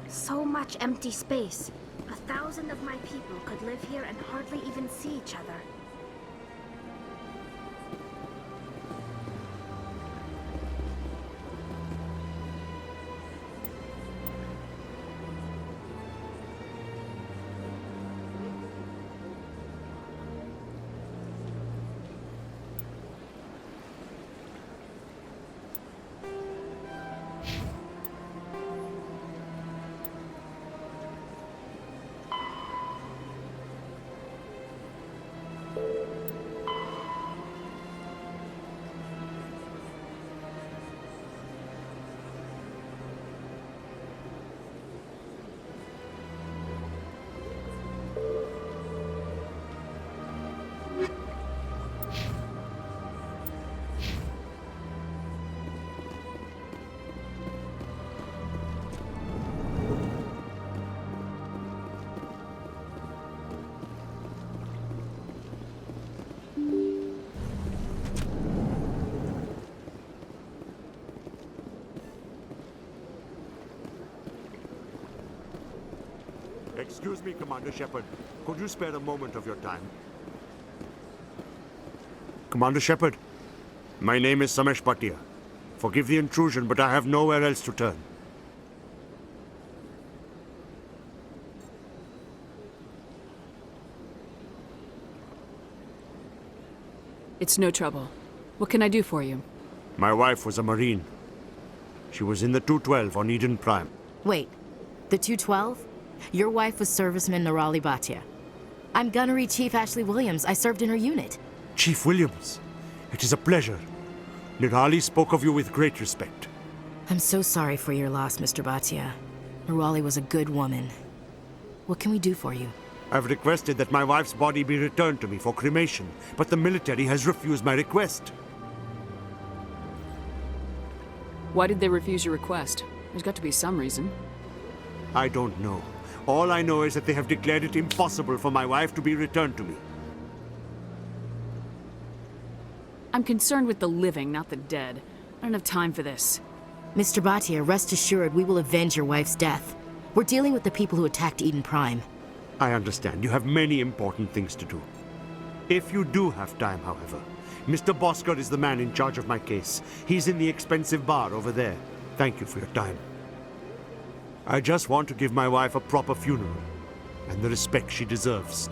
Speaker 22: So much empty space. 1,000 of my people could live here and hardly even see each other.
Speaker 5: Excuse me, Commander Shepard. Could you spare a moment of your time? Commander Shepard, my name is Samesh Bhatia. Forgive the intrusion, but I have nowhere else to turn.
Speaker 3: It's no trouble. What can I do for you?
Speaker 5: My wife was a Marine. She was in the 212 on Eden Prime.
Speaker 8: Wait, the 212? Your wife was serviceman Nirali Bhatia. I'm Gunnery Chief Ashley Williams. I served in her unit.
Speaker 5: Chief Williams, it is a pleasure. Nirali spoke of you with great respect.
Speaker 8: I'm so sorry for your loss, Mr. Bhatia. Nirali was a good woman. What can we do for you?
Speaker 5: I've requested that my wife's body be returned to me for cremation, but the military has refused my request.
Speaker 3: Why did they refuse your request? There's got to be some reason.
Speaker 5: I don't know. All I know is that they have declared it impossible for my wife to be returned to me.
Speaker 3: I'm concerned with the living, not the dead. I don't have time for this.
Speaker 8: Mr. Bhatia, rest assured we will avenge your wife's death. We're dealing with the people who attacked Eden Prime.
Speaker 5: I understand. You have many important things to do. If you do have time, however, Mr. Bosker is the man in charge of my case. He's in the expensive bar over there. Thank you for your time. I just want to give my wife a proper funeral and the respect she deserves.